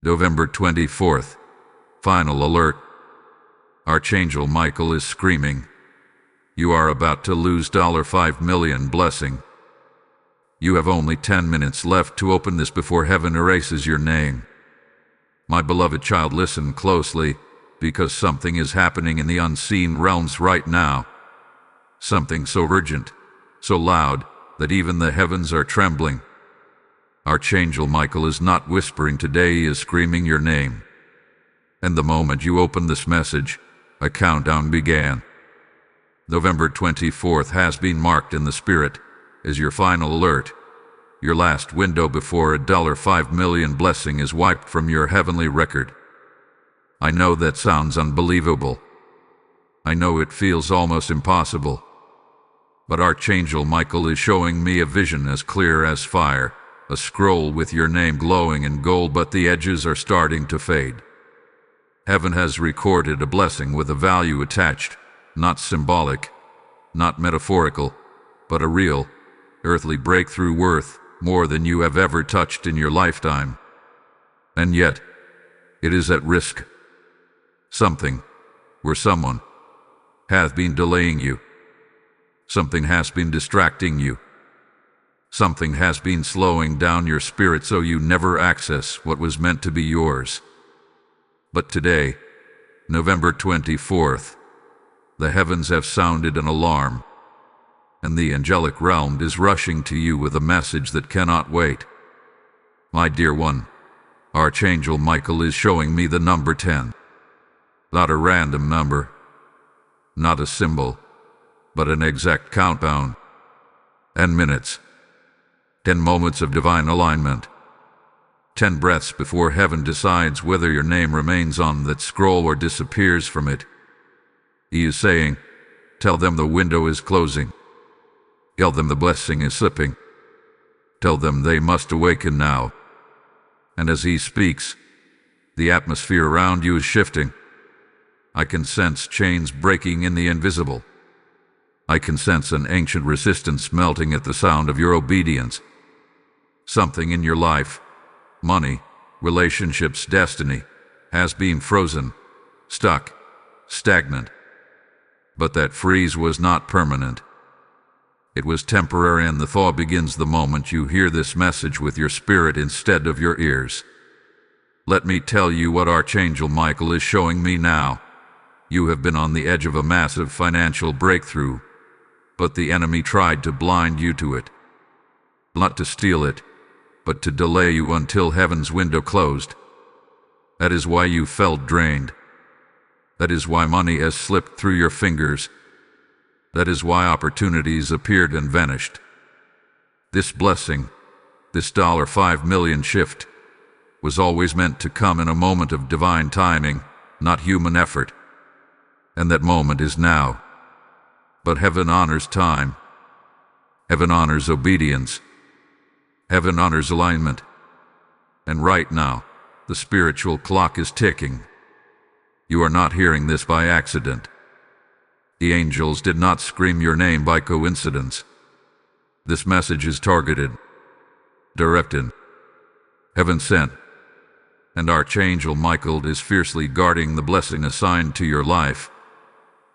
November 24th. Final alert. Archangel Michael is screaming. You are about to lose $5 million blessing. You have only 10 minutes left to open this before heaven erases your name. My beloved child, listen closely, because something is happening in the unseen realms right now. Something so urgent, so loud, that even the heavens are trembling. Archangel Michael is not whispering today, he is screaming your name. And the moment you open this message, a countdown began. November 24th has been marked in the spirit as your final alert. Your last window before a $5 million blessing is wiped from your heavenly record. I know that sounds unbelievable. I know it feels almost impossible. But Archangel Michael is showing me a vision as clear as fire, a scroll with your name glowing in gold, but the edges are starting to fade. Heaven has recorded a blessing with a value attached, not symbolic, not metaphorical, but a real, earthly breakthrough worth more than you have ever touched in your lifetime. And yet, it is at risk. Something, or someone, has been delaying you. Something has been distracting you. Something has been slowing down your spirit so you never access what was meant to be yours. But today, November 24th, the heavens have sounded an alarm, and the angelic realm is rushing to you with a message that cannot wait. My dear one, Archangel Michael is showing me the number 10. Not a random number, not a symbol, but an exact countdown. 10 minutes. 10 moments of divine alignment. 10 breaths before heaven decides whether your name remains on that scroll or disappears from it. He is saying, tell them the window is closing. Tell them the blessing is slipping. Tell them they must awaken now. And as he speaks, the atmosphere around you is shifting. I can sense chains breaking in the invisible. I can sense an ancient resistance melting at the sound of your obedience. Something in your life, money, relationships, destiny, has been frozen, stuck, stagnant. But that freeze was not permanent. It was temporary, and the thaw begins the moment you hear this message with your spirit instead of your ears. Let me tell you what Archangel Michael is showing me now. You have been on the edge of a massive financial breakthrough, but the enemy tried to blind you to it. Not to steal it, but to delay you until heaven's window closed. That is why you felt drained. That is why money has slipped through your fingers. That is why opportunities appeared and vanished. This blessing, this $5 million shift, was always meant to come in a moment of divine timing, not human effort. And that moment is now. But heaven honors time. Heaven honors obedience. Heaven honors alignment. And right now, the spiritual clock is ticking. You are not hearing this by accident. The angels did not scream your name by coincidence. This message is targeted, directed, heaven sent, and Archangel Michael is fiercely guarding the blessing assigned to your life.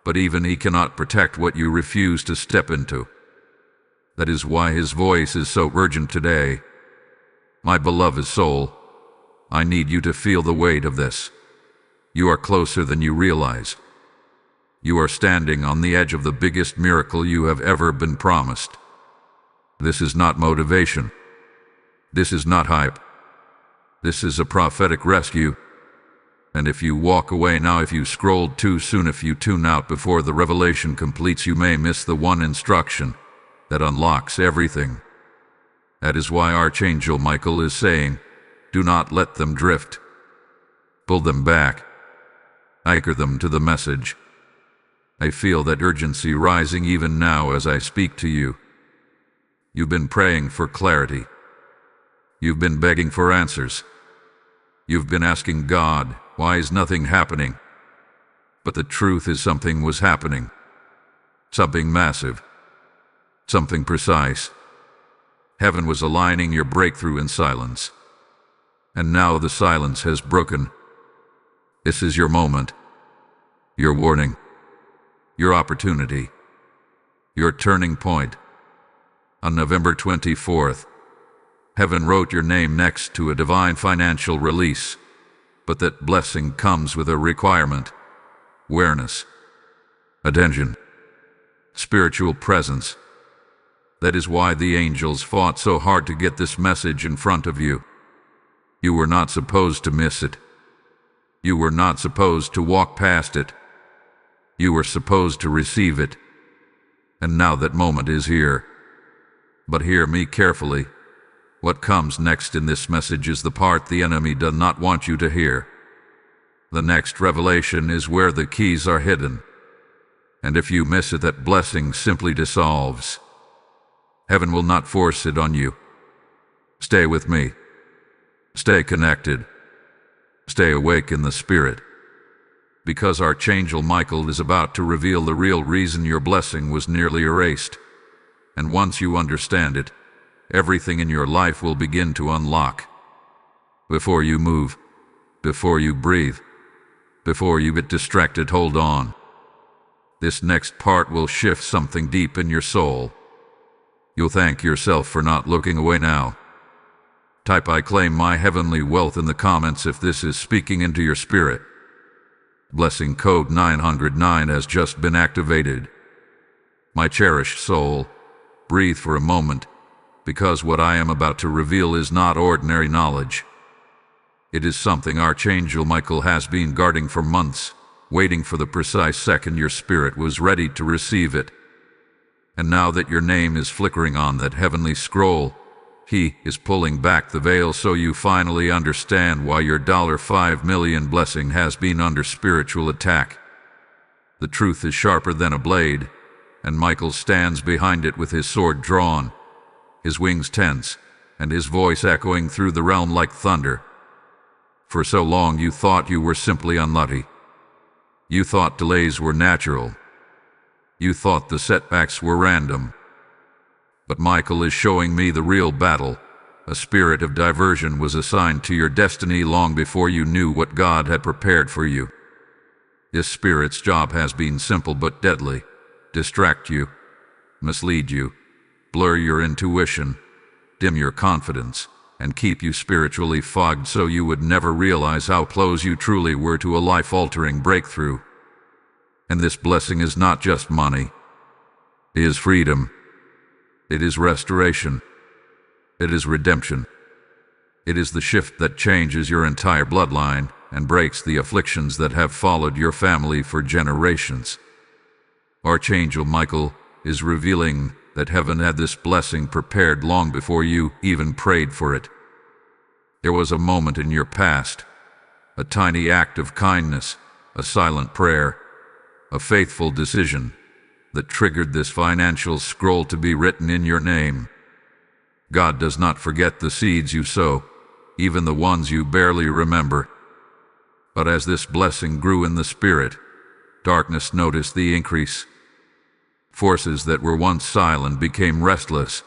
But even he cannot protect what you refuse to step into. That is why his voice is so urgent today. My beloved soul, I need you to feel the weight of this. You are closer than you realize. You are standing on the edge of the biggest miracle you have ever been promised. This is not motivation. This is not hype. This is a prophetic rescue. And if you walk away now, if you scrolled too soon, if you tune out before the revelation completes, you may miss the one instruction that unlocks everything. That is why Archangel Michael is saying, do not let them drift. Pull them back. Anchor them to the message. I feel that urgency rising even now as I speak to you. You've been praying for clarity. You've been begging for answers. You've been asking God, why is nothing happening? But the truth is something was happening. Something massive. Something precise. Heaven was aligning your breakthrough in silence. And now the silence has broken. This is your moment, your warning, your opportunity, your turning point. On November 24th, heaven wrote your name next to a divine financial release, but that blessing comes with a requirement: awareness, attention, spiritual presence. That is why the angels fought so hard to get this message in front of you. You were not supposed to miss it. You were not supposed to walk past it. You were supposed to receive it. And now that moment is here. But hear me carefully. What comes next in this message is the part the enemy does not want you to hear. The next revelation is where the keys are hidden. And if you miss it, that blessing simply dissolves. Heaven will not force it on you. Stay with me. Stay connected. Stay awake in the Spirit. Because Archangel Michael is about to reveal the real reason your blessing was nearly erased. And once you understand it, everything in your life will begin to unlock. Before you move, before you breathe, before you get distracted, hold on. This next part will shift something deep in your soul. You'll thank yourself for not looking away now. Type "I claim my heavenly wealth" in the comments if this is speaking into your spirit. Blessing code 909 has just been activated. My cherished soul, breathe for a moment, because what I am about to reveal is not ordinary knowledge. It is something Archangel Michael has been guarding for months, waiting for the precise second your spirit was ready to receive it. And now that your name is flickering on that heavenly scroll, he is pulling back the veil so you finally understand why your $5 million blessing has been under spiritual attack. The truth is sharper than a blade, and Michael stands behind it with his sword drawn, his wings tense, and his voice echoing through the realm like thunder. For so long you thought you were simply unlucky. You thought delays were natural. You thought the setbacks were random. But Michael is showing me the real battle. A spirit of diversion was assigned to your destiny long before you knew what God had prepared for you. This spirit's job has been simple but deadly: distract you, mislead you, blur your intuition, dim your confidence, and keep you spiritually fogged so you would never realize how close you truly were to a life-altering breakthrough. And this blessing is not just money. It is freedom. It is restoration. It is redemption. It is the shift that changes your entire bloodline and breaks the afflictions that have followed your family for generations. Archangel Michael is revealing that heaven had this blessing prepared long before you even prayed for it. There was a moment in your past, a tiny act of kindness, a silent prayer, a faithful decision, that triggered this financial scroll to be written in your name. God does not forget the seeds you sow, even the ones you barely remember. But as this blessing grew in the spirit, darkness noticed the increase. Forces that were once silent became restless.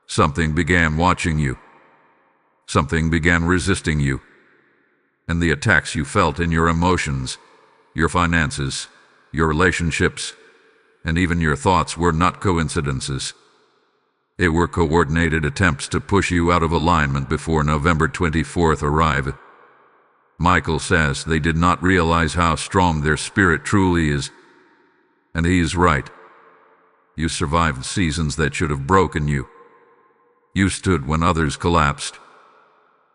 Something began watching you. Something began resisting you. And the attacks you felt in your emotions, your finances, your relationships, and even your thoughts were not coincidences. They were coordinated attempts to push you out of alignment before November 24th arrived. Michael says they did not realize how strong their spirit truly is. And he is right. You survived seasons that should have broken you. You stood when others collapsed.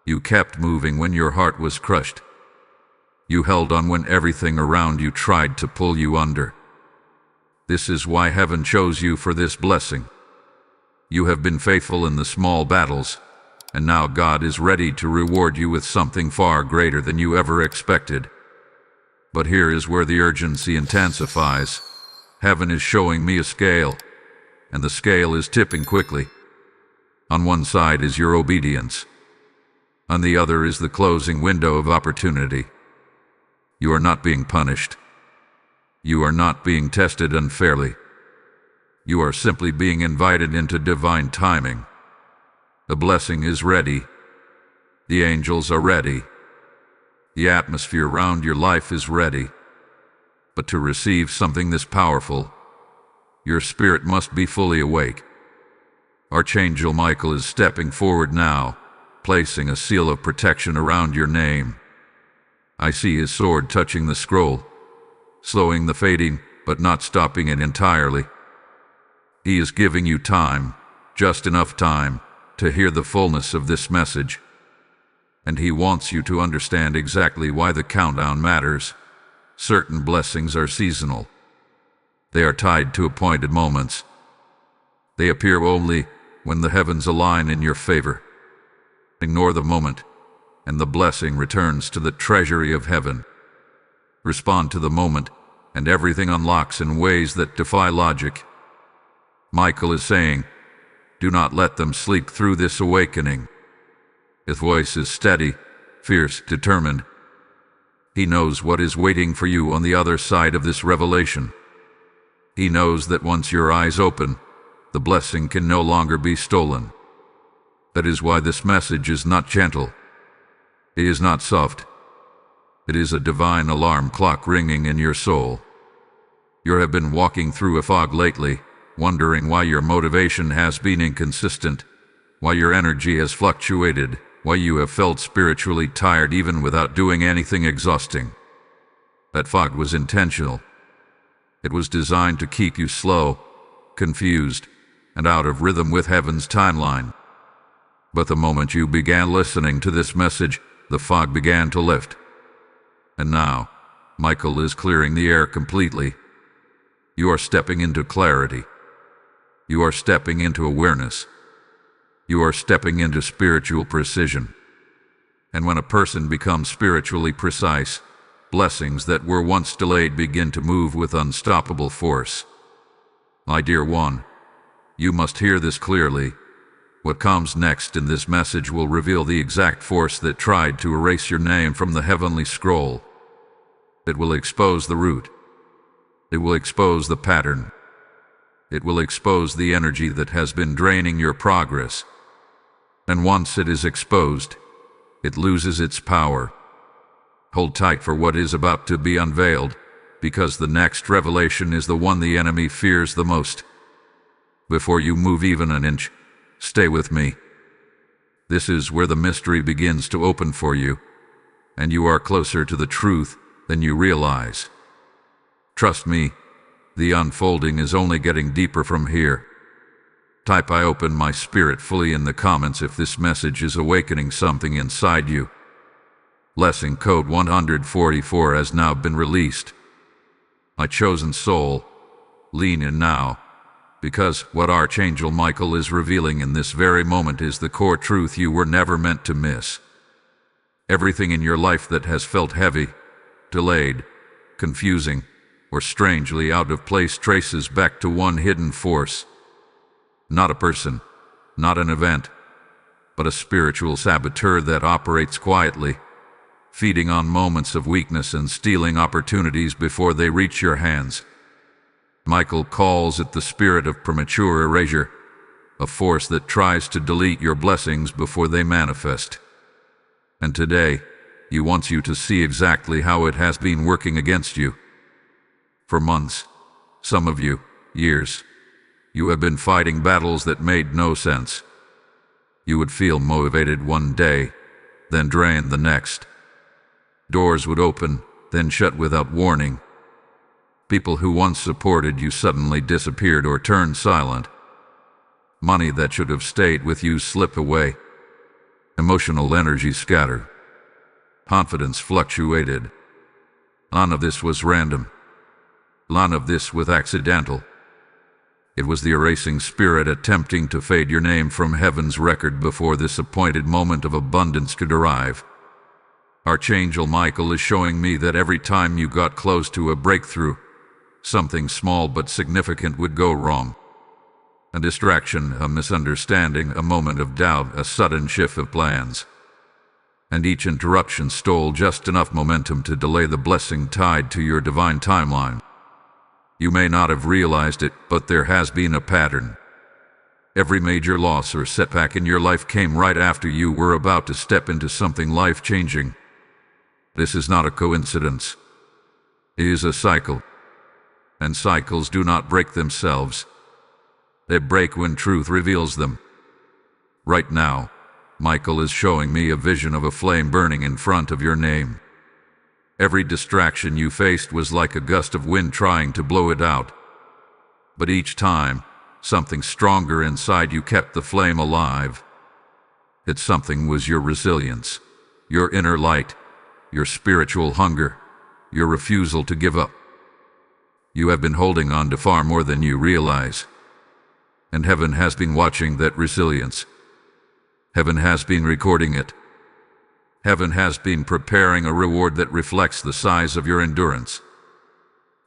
You kept moving when your heart was crushed. You held on when everything around you tried to pull you under. This is why heaven chose you for this blessing. You have been faithful in the small battles, and now God is ready to reward you with something far greater than you ever expected. But here is where the urgency intensifies. Heaven is showing me a scale, and the scale is tipping quickly. On one side is your obedience. On the other is the closing window of opportunity. You are not being punished. You are not being tested unfairly. You are simply being invited into divine timing. The blessing is ready. The angels are ready. The atmosphere around your life is ready. But to receive something this powerful, your spirit must be fully awake. Archangel Michael is stepping forward now, placing a seal of protection around your name. I see his sword touching the scroll, slowing the fading, but not stopping it entirely. He is giving you time, just enough time, to hear the fullness of this message. And he wants you to understand exactly why the countdown matters. Certain blessings are seasonal. They are tied to appointed moments. They appear only when the heavens align in your favor. Ignore the moment, and the blessing returns to the treasury of heaven. Respond to the moment, and everything unlocks in ways that defy logic. Michael is saying, do not let them sleep through this awakening. His voice is steady, fierce, determined. He knows what is waiting for you on the other side of this revelation. He knows that once your eyes open, the blessing can no longer be stolen. That is why this message is not gentle. It is not soft. It is a divine alarm clock ringing in your soul. You have been walking through a fog lately, wondering why your motivation has been inconsistent, why your energy has fluctuated, why you have felt spiritually tired even without doing anything exhausting. That fog was intentional. It was designed to keep you slow, confused, and out of rhythm with heaven's timeline. But the moment you began listening to this message, the fog began to lift. And now, Michael is clearing the air completely. You are stepping into clarity. You are stepping into awareness. You are stepping into spiritual precision. And when a person becomes spiritually precise, blessings that were once delayed begin to move with unstoppable force. My dear one, you must hear this clearly. What comes next in this message will reveal the exact force that tried to erase your name from the heavenly scroll. It will expose the root. It will expose the pattern. It will expose the energy that has been draining your progress. And once it is exposed, it loses its power. Hold tight for what is about to be unveiled, because the next revelation is the one the enemy fears the most. Before you move even an inch, stay with me. This is where the mystery begins to open for you, and you are closer to the truth than you realize. Trust me, the unfolding is only getting deeper from here. Type "I open my spirit fully" in the comments if this message is awakening something inside you. Blessing code 144 has now been released. My chosen soul, lean in now, because what Archangel Michael is revealing in this very moment is the core truth you were never meant to miss. Everything in your life that has felt heavy, delayed, confusing, or strangely out of place traces back to one hidden force. Not a person, not an event, but a spiritual saboteur that operates quietly, feeding on moments of weakness and stealing opportunities before they reach your hands. Michael calls it the spirit of premature erasure, a force that tries to delete your blessings before they manifest. And today, he wants you to see exactly how it has been working against you. For months, some of you, years, you have been fighting battles that made no sense. You would feel motivated one day, then drained the next. Doors would open, then shut without warning. People who once supported you suddenly disappeared or turned silent. Money that should have stayed with you slip away. Emotional energy scattered. Confidence fluctuated. None of this was random. None of this was accidental. It was the erasing spirit attempting to fade your name from heaven's record before this appointed moment of abundance could arrive. Archangel Michael is showing me that every time you got close to a breakthrough, something small but significant would go wrong. A distraction, a misunderstanding, a moment of doubt, a sudden shift of plans. And each interruption stole just enough momentum to delay the blessing tied to your divine timeline. You may not have realized it, but there has been a pattern. Every major loss or setback in your life came right after you were about to step into something life-changing. This is not a coincidence. It is a cycle. And cycles do not break themselves. They break when truth reveals them. Right now, Michael is showing me a vision of a flame burning in front of your name. Every distraction you faced was like a gust of wind trying to blow it out. But each time, something stronger inside you kept the flame alive. That something was your resilience, your inner light, your spiritual hunger, your refusal to give up. You have been holding on to far more than you realize. And heaven has been watching that resilience. Heaven has been recording it. Heaven has been preparing a reward that reflects the size of your endurance.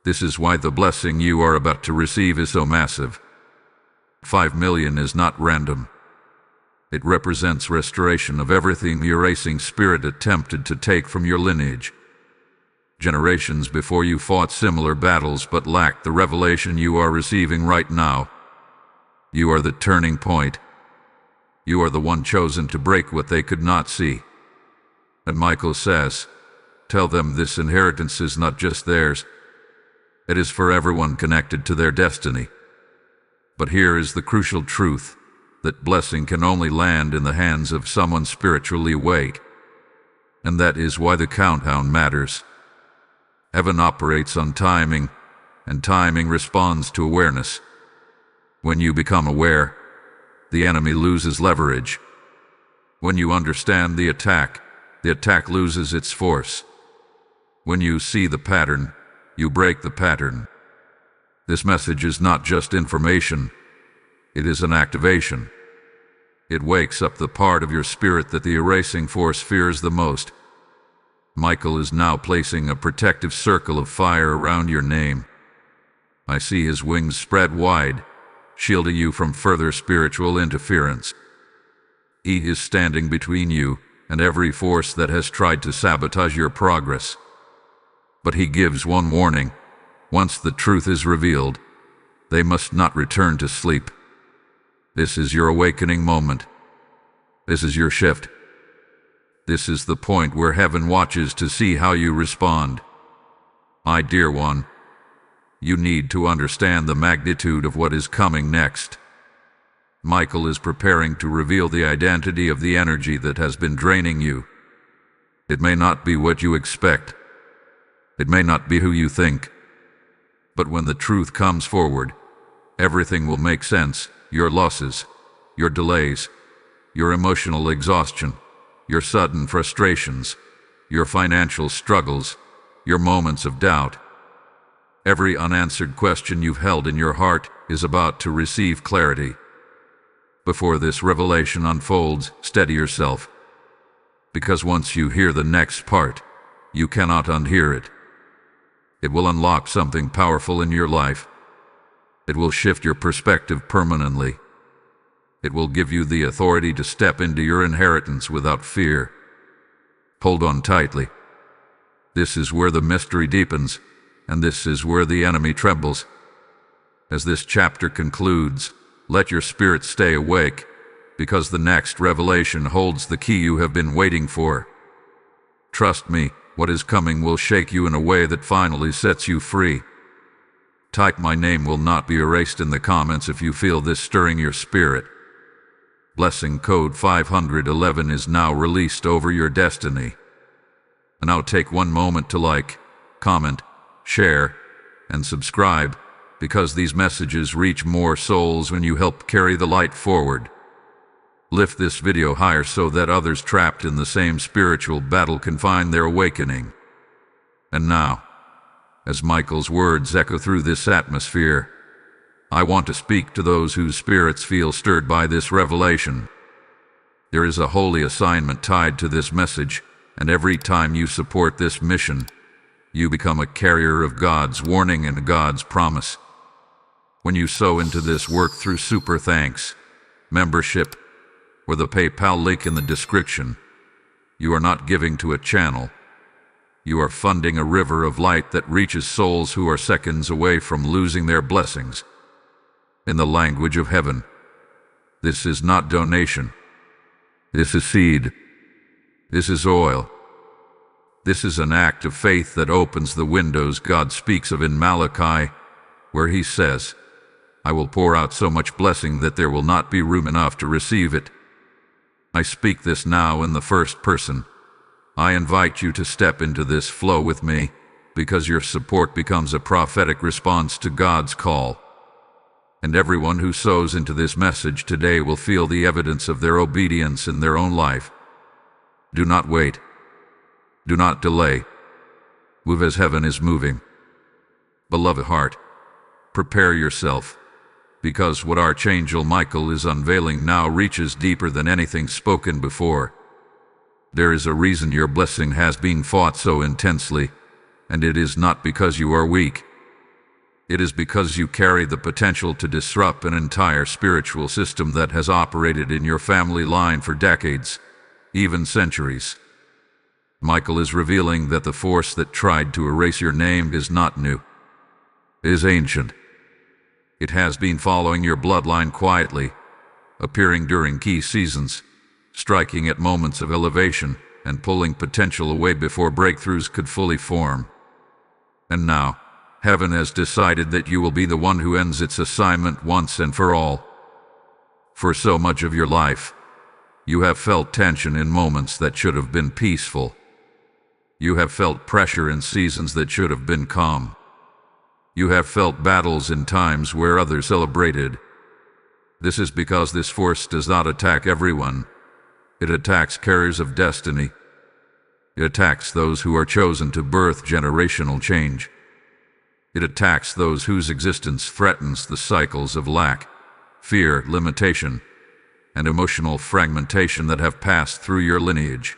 This is why the blessing you are about to receive is so massive. 5 million is not random. It represents restoration of everything the erasing spirit attempted to take from your lineage. Generations before you fought similar battles but lacked the revelation you are receiving right now. You are the turning point. You are the one chosen to break what they could not see. And Michael says, tell them this inheritance is not just theirs. It is for everyone connected to their destiny. But here is the crucial truth, that blessing can only land in the hands of someone spiritually awake. And that is why the countdown matters. Heaven operates on timing, and timing responds to awareness. When you become aware, the enemy loses leverage. When you understand the attack loses its force. When you see the pattern, you break the pattern. This message is not just information, it is an activation. It wakes up the part of your spirit that the erasing force fears the most. Michael is now placing a protective circle of fire around your name. I see his wings spread wide, shielding you from further spiritual interference. He is standing between you and every force that has tried to sabotage your progress. But he gives one warning. Once the truth is revealed, they must not return to sleep. This is your awakening moment. This is your shift. This is the point where heaven watches to see how you respond. My dear one, you need to understand the magnitude of what is coming next. Michael is preparing to reveal the identity of the energy that has been draining you. It may not be what you expect. It may not be who you think. But when the truth comes forward, everything will make sense. Your losses, your delays, your emotional exhaustion, your sudden frustrations, your financial struggles, your moments of doubt. Every unanswered question you've held in your heart is about to receive clarity. Before this revelation unfolds, steady yourself. Because once you hear the next part, you cannot unhear it. It will unlock something powerful in your life. It will shift your perspective permanently. It will give you the authority to step into your inheritance without fear. Hold on tightly. This is where the mystery deepens, and this is where the enemy trembles. As this chapter concludes, let your spirit stay awake, because the next revelation holds the key you have been waiting for. Trust me, what is coming will shake you in a way that finally sets you free. Type "My name will not be erased" in the comments if you feel this stirring your spirit. Blessing code 511 is now released over your destiny. And now take one moment to like, comment, share, and subscribe, because these messages reach more souls when you help carry the light forward. Lift this video higher so that others trapped in the same spiritual battle can find their awakening. And now, as Michael's words echo through this atmosphere, I want to speak to those whose spirits feel stirred by this revelation. There is a holy assignment tied to this message, and every time you support this mission, you become a carrier of God's warning and God's promise. When you sow into this work through Super Thanks, membership, or the PayPal link in the description, you are not giving to a channel. You are funding a river of light that reaches souls who are seconds away from losing their blessings. In the language of heaven, This is not donation. This is seed. This is oil. This is an act of faith that opens the windows God speaks of in Malachi, where he says, I will pour out so much blessing that there will not be room enough to receive it. I speak this now in the first person. I invite you to step into this flow with me, because your support becomes a prophetic response to God's call. And everyone who sows into this message today will feel the evidence of their obedience in their own life. Do not wait. Do not delay. Move as heaven is moving. Beloved heart, prepare yourself, because what Archangel Michael is unveiling now reaches deeper than anything spoken before. There is a reason your blessing has been fought so intensely, and it is not because you are weak. It is because you carry the potential to disrupt an entire spiritual system that has operated in your family line for decades, even centuries. Michael is revealing that the force that tried to erase your name is not new. It is ancient. It has been following your bloodline quietly, appearing during key seasons, striking at moments of elevation, and pulling potential away before breakthroughs could fully form. And now, heaven has decided that you will be the one who ends its assignment once and for all. For so much of your life, you have felt tension in moments that should have been peaceful. You have felt pressure in seasons that should have been calm. You have felt battles in times where others celebrated. This is because this force does not attack everyone. It attacks carriers of destiny. It attacks those who are chosen to birth generational change. It attacks those whose existence threatens the cycles of lack, fear, limitation, and emotional fragmentation that have passed through your lineage.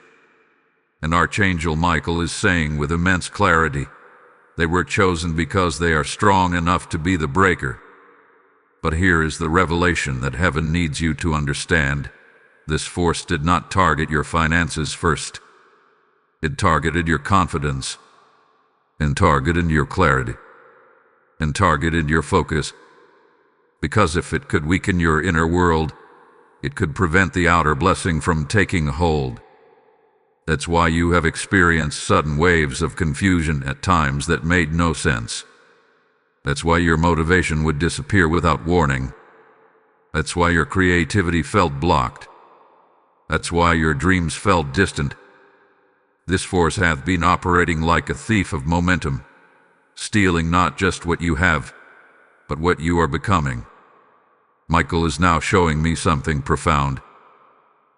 And Archangel Michael is saying with immense clarity, they were chosen because they are strong enough to be the breaker. But here is the revelation that heaven needs you to understand. This force did not target your finances first. It targeted your confidence, and targeted your clarity, and targeted your focus. Because if it could weaken your inner world, it could prevent the outer blessing from taking hold. That's why you have experienced sudden waves of confusion at times that made no sense. That's why your motivation would disappear without warning. That's why your creativity felt blocked. That's why your dreams felt distant. This force hath been operating like a thief of momentum, stealing not just what you have, but what you are becoming. Michael is now showing me something profound.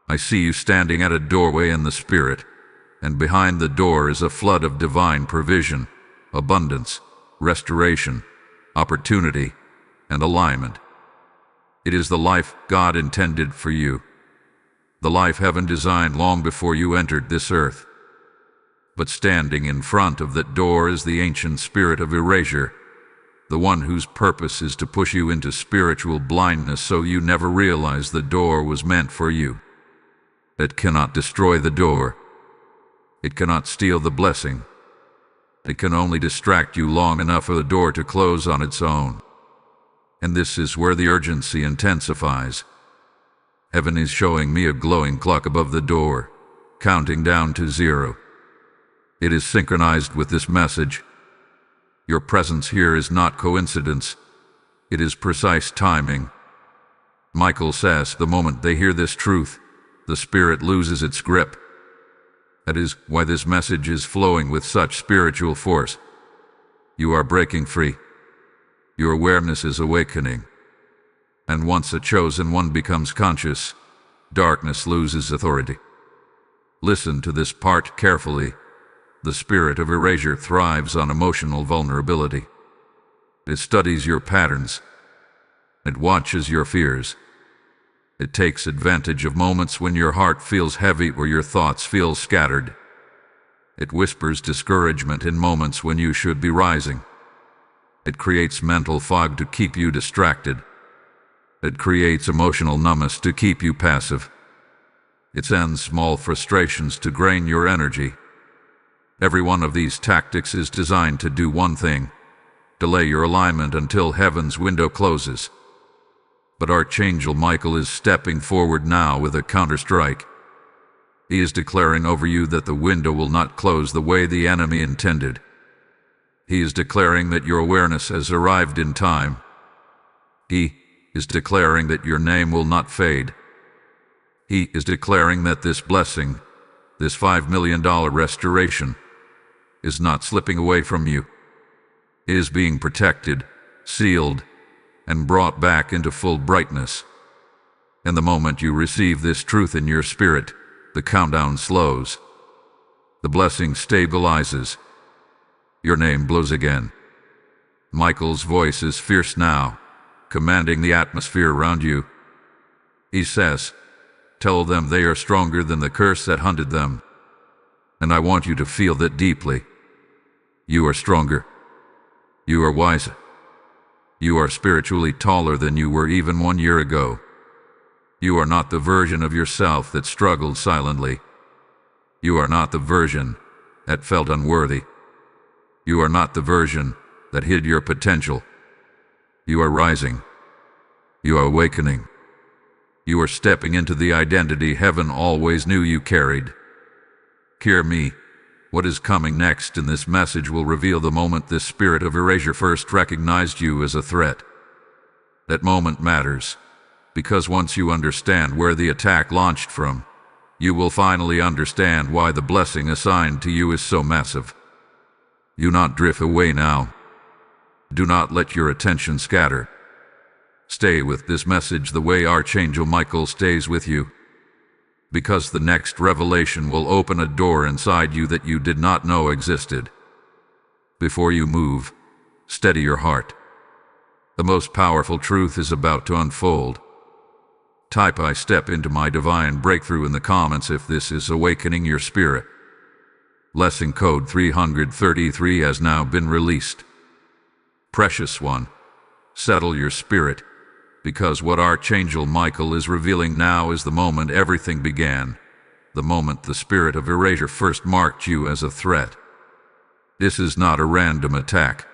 I see you standing at a doorway in the spirit, and behind the door is a flood of divine provision, abundance, restoration, opportunity, and alignment. It is the life God intended for you, the life heaven designed long before you entered this earth. But standing in front of that door is the ancient spirit of erasure, the one whose purpose is to push you into spiritual blindness so you never realize the door was meant for you. It cannot destroy the door. It cannot steal the blessing. It can only distract you long enough for the door to close on its own. And this is where the urgency intensifies. Heaven is showing me a glowing clock above the door, counting down to 0. It is synchronized with this message. Your presence here is not coincidence. It is precise timing. Michael says the moment they hear this truth, the spirit loses its grip. That is why this message is flowing with such spiritual force. You are breaking free. Your awareness is awakening. And once a chosen one becomes conscious, darkness loses authority. Listen to this part carefully. The spirit of erasure thrives on emotional vulnerability. It studies your patterns. It watches your fears. It takes advantage of moments when your heart feels heavy or your thoughts feel scattered. It whispers discouragement in moments when you should be rising. It creates mental fog to keep you distracted. It creates emotional numbness to keep you passive. It sends small frustrations to drain your energy. Every one of these tactics is designed to do one thing: delay your alignment until heaven's window closes. But Archangel Michael is stepping forward now with a counterstrike. He is declaring over you that the window will not close the way the enemy intended. He is declaring that your awareness has arrived in time. He is declaring that your name will not fade. He is declaring that this blessing, this $5 million restoration, is not slipping away from you. It is being protected, sealed, and brought back into full brightness. And the moment you receive this truth in your spirit, the countdown slows. The blessing stabilizes. Your name blows again. Michael's voice is fierce now, commanding the atmosphere around you. He says, "Tell them they are stronger than the curse that hunted them." And I want you to feel that deeply. You are stronger. You are wiser. You are spiritually taller than you were even 1 year ago. You are not the version of yourself that struggled silently. You are not the version that felt unworthy. You are not the version that hid your potential. You are rising. You are awakening. You are stepping into the identity heaven always knew you carried. Hear me. What is coming next in this message will reveal the moment this spirit of erasure first recognized you as a threat. That moment matters, because once you understand where the attack launched from, you will finally understand why the blessing assigned to you is so massive. Do not drift away now. Do not let your attention scatter. Stay with this message the way Archangel Michael stays with you, because the next revelation will open a door inside you that you did not know existed. Before you move, steady your heart. The most powerful truth is about to unfold. Type "I step into my divine breakthrough" in the comments if this is awakening your spirit. Lesson code 333 has now been released. Precious one, settle your spirit, because what Archangel Michael is revealing now is the moment everything began, the moment the spirit of erasure first marked you as a threat. This is not a random attack.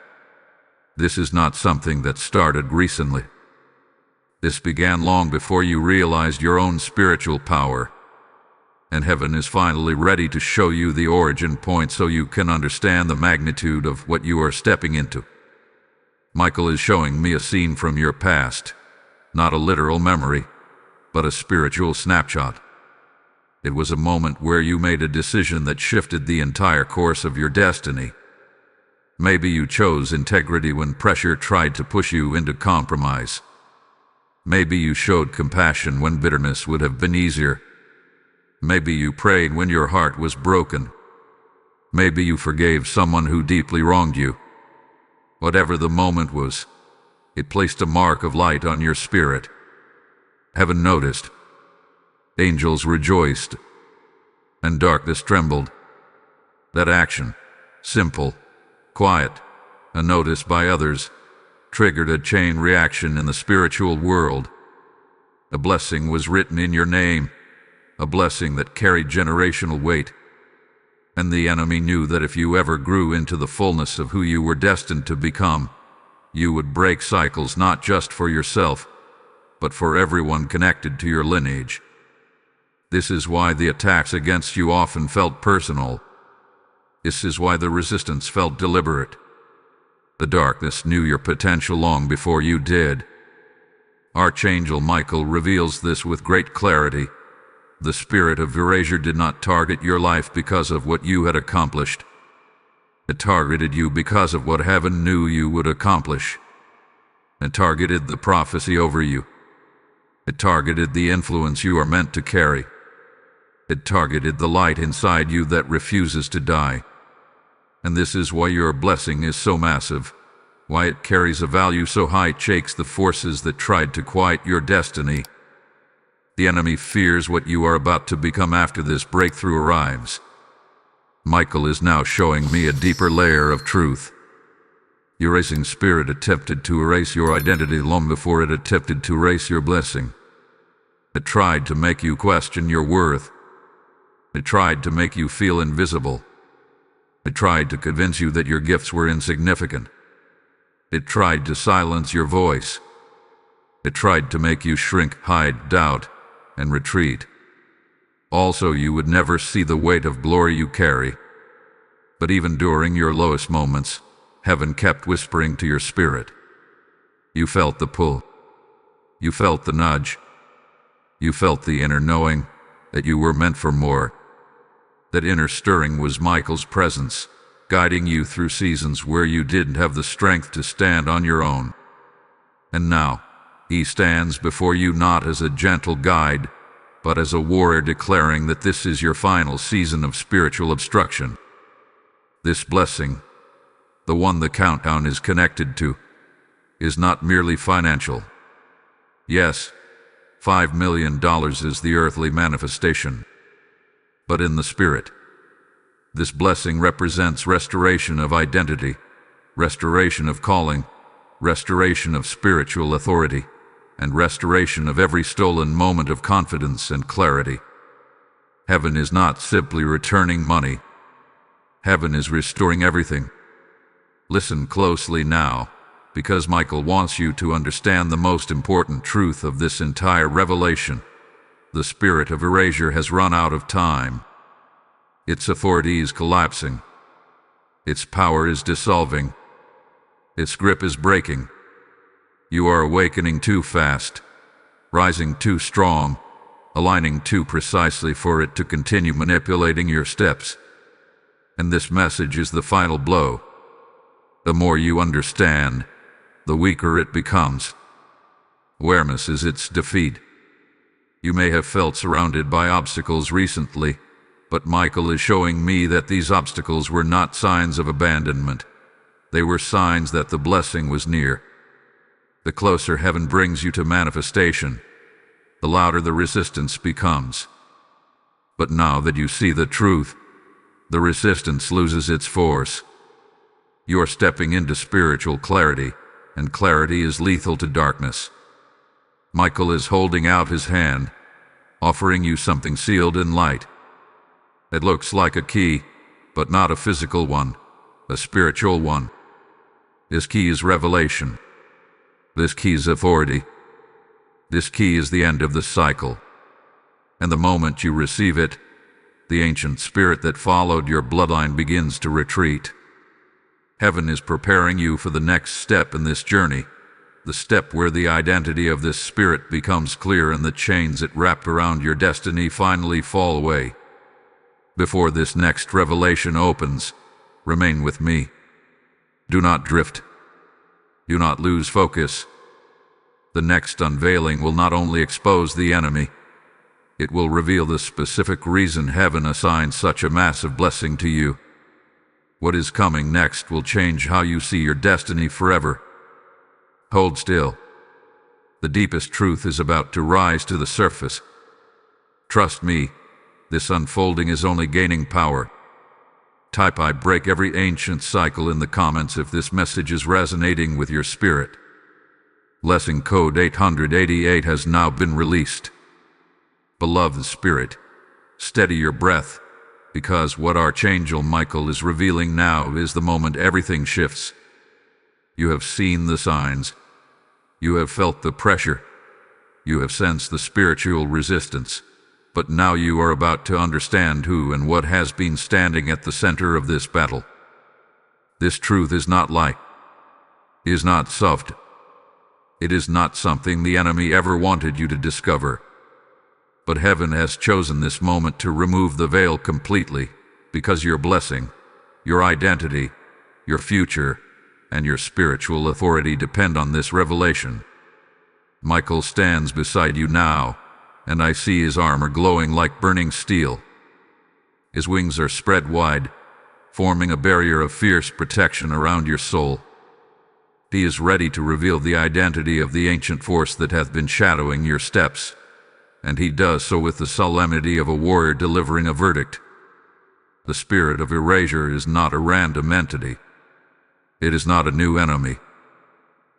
This is not something that started recently. This began long before you realized your own spiritual power, and heaven is finally ready to show you the origin point so you can understand the magnitude of what you are stepping into. Michael is showing me a scene from your past, not a literal memory, but a spiritual snapshot. It was a moment where you made a decision that shifted the entire course of your destiny. Maybe you chose integrity when pressure tried to push you into compromise. Maybe you showed compassion when bitterness would have been easier. Maybe you prayed when your heart was broken. Maybe you forgave someone who deeply wronged you. Whatever the moment was, it placed a mark of light on your spirit. Heaven noticed. Angels rejoiced. And darkness trembled. That action, simple, quiet, unnoticed by others, triggered a chain reaction in the spiritual world. A blessing was written in your name, a blessing that carried generational weight. And the enemy knew that if you ever grew into the fullness of who you were destined to become, you would break cycles not just for yourself, but for everyone connected to your lineage. This is why the attacks against you often felt personal. This is why the resistance felt deliberate. The darkness knew your potential long before you did. Archangel Michael reveals this with great clarity. The spirit of erasure did not target your life because of what you had accomplished. It targeted you because of what heaven knew you would accomplish. It targeted the prophecy over you. It targeted the influence you are meant to carry. It targeted the light inside you that refuses to die. And this is why your blessing is so massive, why it carries a value so high it shakes the forces that tried to quiet your destiny. The enemy fears what you are about to become after this breakthrough arrives. Michael is now showing me a deeper layer of truth. Your erasing spirit attempted to erase your identity long before it attempted to erase your blessing. It tried to make you question your worth. It tried to make you feel invisible. It tried to convince you that your gifts were insignificant. It tried to silence your voice. It tried to make you shrink, hide, doubt, and retreat. Also, you would never see the weight of glory you carry. But even during your lowest moments, heaven kept whispering to your spirit. You felt the pull. You felt the nudge. You felt the inner knowing that you were meant for more. That inner stirring was Michael's presence, guiding you through seasons where you didn't have the strength to stand on your own. And now, he stands before you not as a gentle guide, but as a warrior declaring that this is your final season of spiritual obstruction. This blessing, the one the countdown is connected to, is not merely financial. Yes, $5 million is the earthly manifestation. But in the spirit, this blessing represents restoration of identity, restoration of calling, restoration of spiritual authority, and restoration of every stolen moment of confidence and clarity. Heaven is not simply returning money. Heaven is restoring everything. Listen closely now, because Michael wants you to understand the most important truth of this entire revelation. The spirit of erasure has run out of time. Its authority is collapsing. Its power is dissolving. Its grip is breaking. You are awakening too fast, rising too strong, aligning too precisely for it to continue manipulating your steps. And this message is the final blow. The more you understand, the weaker it becomes. Awareness is its defeat. You may have felt surrounded by obstacles recently, but Michael is showing me that these obstacles were not signs of abandonment. They were signs that the blessing was near. The closer heaven brings you to manifestation, the louder the resistance becomes. But now that you see the truth, the resistance loses its force. You are stepping into spiritual clarity, and clarity is lethal to darkness. Michael is holding out his hand, offering you something sealed in light. It looks like a key, but not a physical one, a spiritual one. This key is revelation. This key is authority. This key is the end of the cycle. And the moment you receive it, the ancient spirit that followed your bloodline begins to retreat. Heaven is preparing you for the next step in this journey, the step where the identity of this spirit becomes clear and the chains that wrap around your destiny finally fall away. Before this next revelation opens, remain with me. Do not drift. Do not lose focus. The next unveiling will not only expose the enemy, it will reveal the specific reason heaven assigned such a massive blessing to you. What is coming next will change how you see your destiny forever. Hold still. The deepest truth is about to rise to the surface. Trust me, this unfolding is only gaining power. Type "I break every ancient cycle" in the comments if this message is resonating with your spirit. Lesson code 888 has now been released. Beloved spirit, steady your breath, because what Archangel Michael is revealing now is the moment everything shifts. You have seen the signs. You have felt the pressure. You have sensed the spiritual resistance. But now you are about to understand who and what has been standing at the center of this battle. This truth is not light. It is not soft. It is not something the enemy ever wanted you to discover. But heaven has chosen this moment to remove the veil completely, because your blessing, your identity, your future, and your spiritual authority depend on this revelation. Michael stands beside you now, and I see his armor glowing like burning steel. His wings are spread wide, forming a barrier of fierce protection around your soul. He is ready to reveal the identity of the ancient force that hath been shadowing your steps, and he does so with the solemnity of a warrior delivering a verdict. The spirit of erasure is not a random entity. It is not a new enemy.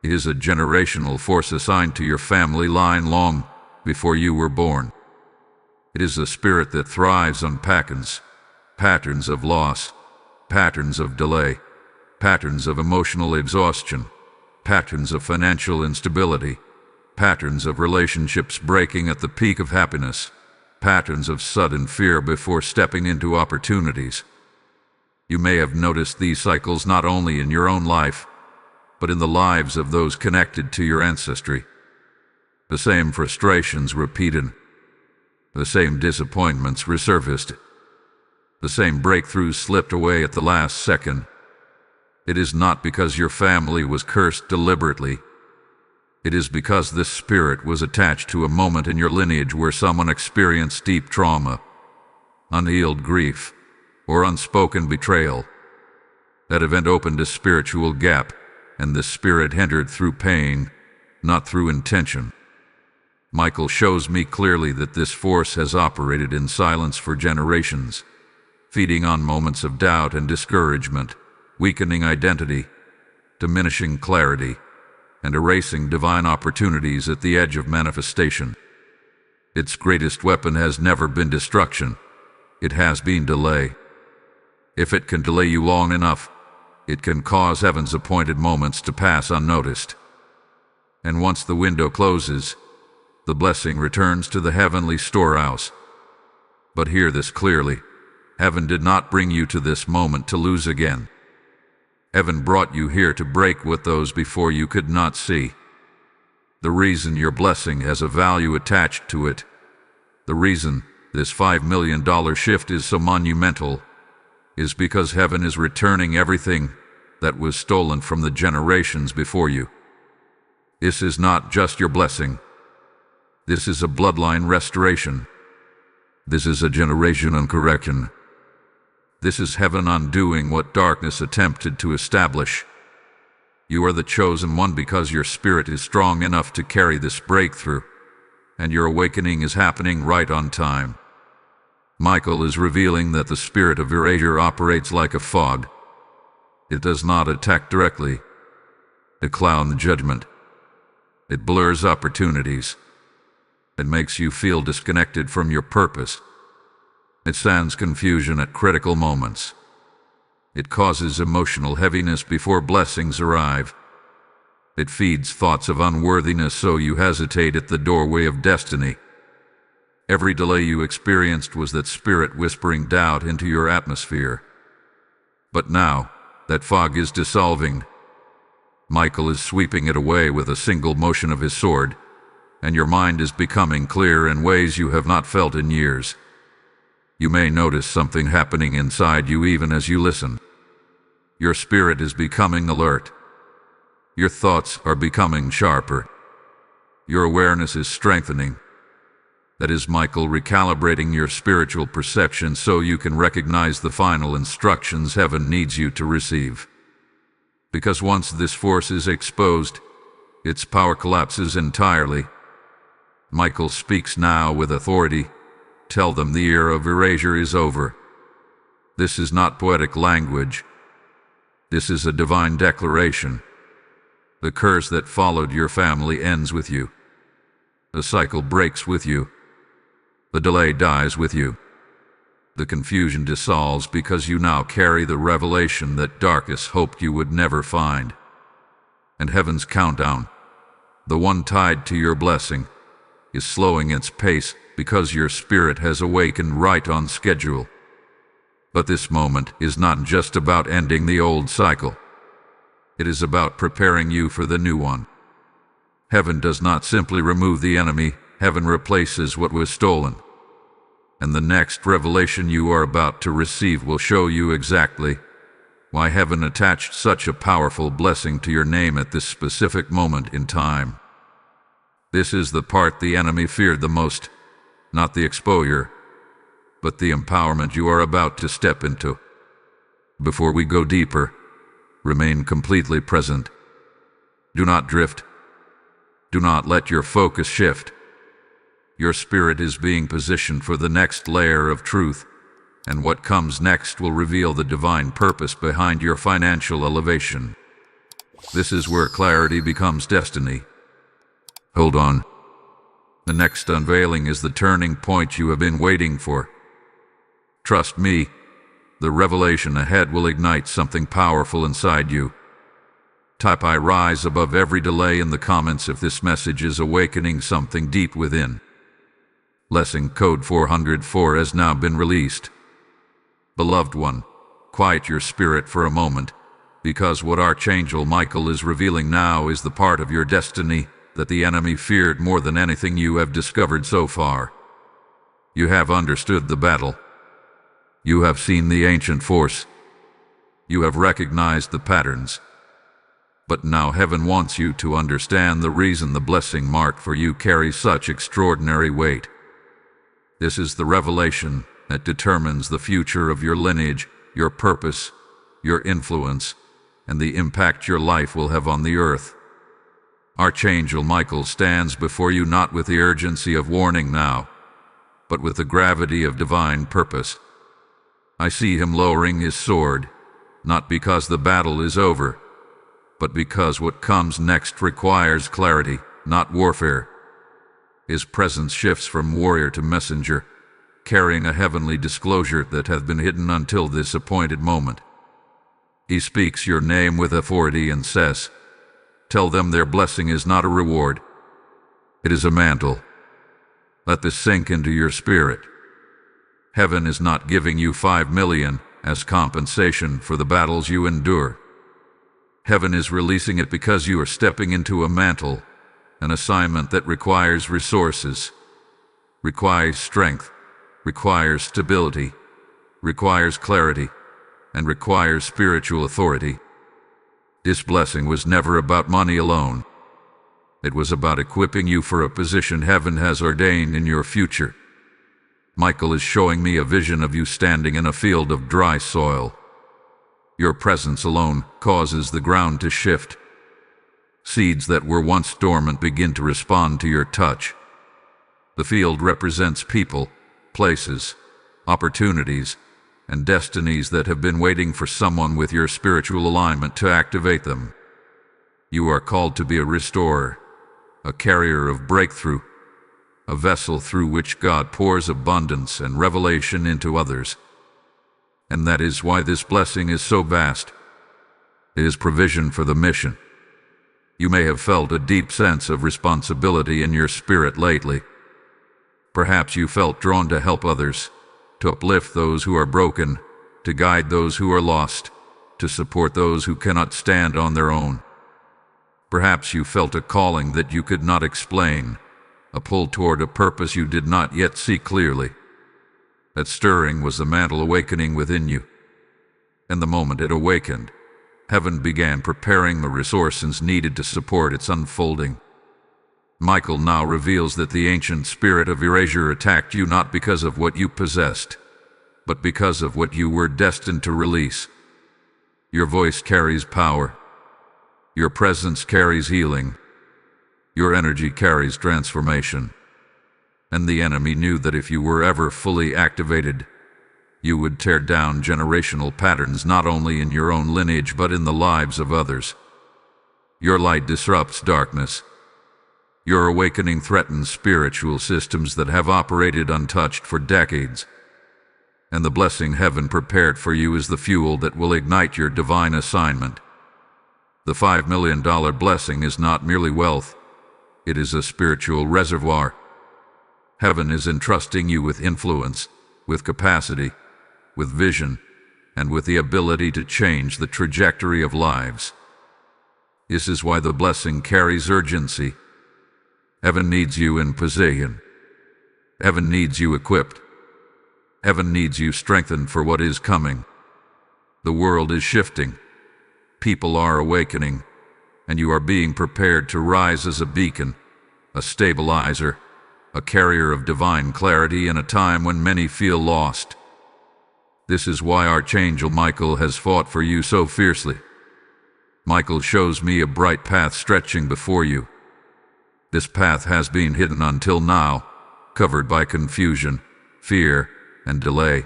It is a generational force assigned to your family line long before you were born. It is a spirit that thrives on patterns of loss, patterns of delay, patterns of emotional exhaustion, patterns of financial instability, patterns of relationships breaking at the peak of happiness, patterns of sudden fear before stepping into opportunities. You may have noticed these cycles not only in your own life, but in the lives of those connected to your ancestry. The same frustrations repeated, the same disappointments resurfaced, the same breakthroughs slipped away at the last second. It is not because your family was cursed deliberately. It is because this spirit was attached to a moment in your lineage where someone experienced deep trauma, unhealed grief, or unspoken betrayal. That event opened a spiritual gap, and the spirit entered through pain, not through intention. Michael shows me clearly that this force has operated in silence for generations, feeding on moments of doubt and discouragement, weakening identity, diminishing clarity, and erasing divine opportunities at the edge of manifestation. Its greatest weapon has never been destruction. It has been delay. If it can delay you long enough, it can cause heaven's appointed moments to pass unnoticed. And once the window closes, the blessing returns to the heavenly storehouse. But hear this clearly. Heaven did not bring you to this moment to lose again. Heaven brought you here to break with those before you could not see. The reason your blessing has a value attached to it, the reason this $5 million shift is so monumental, is because heaven is returning everything that was stolen from the generations before you. This is not just your blessing. This is a bloodline restoration. This is a generational correction. This is heaven undoing what darkness attempted to establish. You are the chosen one because your spirit is strong enough to carry this breakthrough, and your awakening is happening right on time. Michael is revealing that the spirit of erasure operates like a fog. It does not attack directly. It clouds judgment. It blurs opportunities. It makes you feel disconnected from your purpose. It sends confusion at critical moments. It causes emotional heaviness before blessings arrive. It feeds thoughts of unworthiness so you hesitate at the doorway of destiny. Every delay you experienced was that spirit whispering doubt into your atmosphere. But now, that fog is dissolving. Michael is sweeping it away with a single motion of his sword, and your mind is becoming clear in ways you have not felt in years. You may notice something happening inside you even as you listen. Your spirit is becoming alert. Your thoughts are becoming sharper. Your awareness is strengthening. That is Michael recalibrating your spiritual perception so you can recognize the final instructions heaven needs you to receive. Because once this force is exposed, its power collapses entirely. Michael speaks now with authority. Tell them the era of erasure is over. This is not poetic language. This is a divine declaration. The curse that followed your family ends with you. The cycle breaks with you. The delay dies with you. The confusion dissolves because you now carry the revelation that darkness hoped you would never find. And heaven's countdown, the one tied to your blessing, is slowing its pace because your spirit has awakened right on schedule. But this moment is not just about ending the old cycle. It is about preparing you for the new one. Heaven does not simply remove the enemy, heaven replaces what was stolen. And the next revelation you are about to receive will show you exactly why heaven attached such a powerful blessing to your name at this specific moment in time. This is the part the enemy feared the most, not the exposure, but the empowerment you are about to step into. Before we go deeper, remain completely present. Do not drift. Do not let your focus shift. Your spirit is being positioned for the next layer of truth, and what comes next will reveal the divine purpose behind your financial elevation. This is where clarity becomes destiny. Hold on. The next unveiling is the turning point you have been waiting for. Trust me, the revelation ahead will ignite something powerful inside you. Type "I rise" above every delay in the comments if this message is awakening something deep within. Blessing code 404 has now been released. Beloved one, quiet your spirit for a moment, because what Archangel Michael is revealing now is the part of your destiny that the enemy feared more than anything you have discovered so far. You have understood the battle. You have seen the ancient force. You have recognized the patterns. But now heaven wants you to understand the reason the blessing marked for you carries such extraordinary weight. This is the revelation that determines the future of your lineage, your purpose, your influence, and the impact your life will have on the earth. Archangel Michael stands before you not with the urgency of warning now, but with the gravity of divine purpose. I see him lowering his sword, not because the battle is over, but because what comes next requires clarity, not warfare. His presence shifts from warrior to messenger, carrying a heavenly disclosure that hath been hidden until this appointed moment. He speaks your name with authority and says, "Tell them their blessing is not a reward. It is a mantle." Let this sink into your spirit. Heaven is not giving you 5 million as compensation for the battles you endure. Heaven is releasing it because you are stepping into a mantle, an assignment that requires resources, requires strength, requires stability, requires clarity, and requires spiritual authority. This blessing was never about money alone. It was about equipping you for a position heaven has ordained in your future. Michael is showing me a vision of you standing in a field of dry soil. Your presence alone causes the ground to shift. Seeds that were once dormant begin to respond to your touch. The field represents people, places, opportunities, and destinies that have been waiting for someone with your spiritual alignment to activate them. You are called to be a restorer, a carrier of breakthrough, a vessel through which God pours abundance and revelation into others. And that is why this blessing is so vast. It is provision for the mission. You may have felt a deep sense of responsibility in your spirit lately. Perhaps you felt drawn to help others, to uplift those who are broken, to guide those who are lost, to support those who cannot stand on their own. Perhaps you felt a calling that you could not explain, a pull toward a purpose you did not yet see clearly. That stirring was the mantle awakening within you. And the moment it awakened, heaven began preparing the resources needed to support its unfolding. Michael now reveals that the ancient spirit of erasure attacked you not because of what you possessed, but because of what you were destined to release. Your voice carries power. Your presence carries healing. Your energy carries transformation. And the enemy knew that if you were ever fully activated, you would tear down generational patterns not only in your own lineage but in the lives of others. Your light disrupts darkness. Your awakening threatens spiritual systems that have operated untouched for decades. And the blessing heaven prepared for you is the fuel that will ignite your divine assignment. The $5 million blessing is not merely wealth. It is a spiritual reservoir. Heaven is entrusting you with influence, with capacity, with vision, and with the ability to change the trajectory of lives. This is why the blessing carries urgency. Heaven needs you in position. Heaven needs you equipped. Heaven needs you strengthened for what is coming. The world is shifting. People are awakening, and you are being prepared to rise as a beacon, a stabilizer, a carrier of divine clarity in a time when many feel lost. This is why Archangel Michael has fought for you so fiercely. Michael shows me a bright path stretching before you. This path has been hidden until now, covered by confusion, fear, and delay.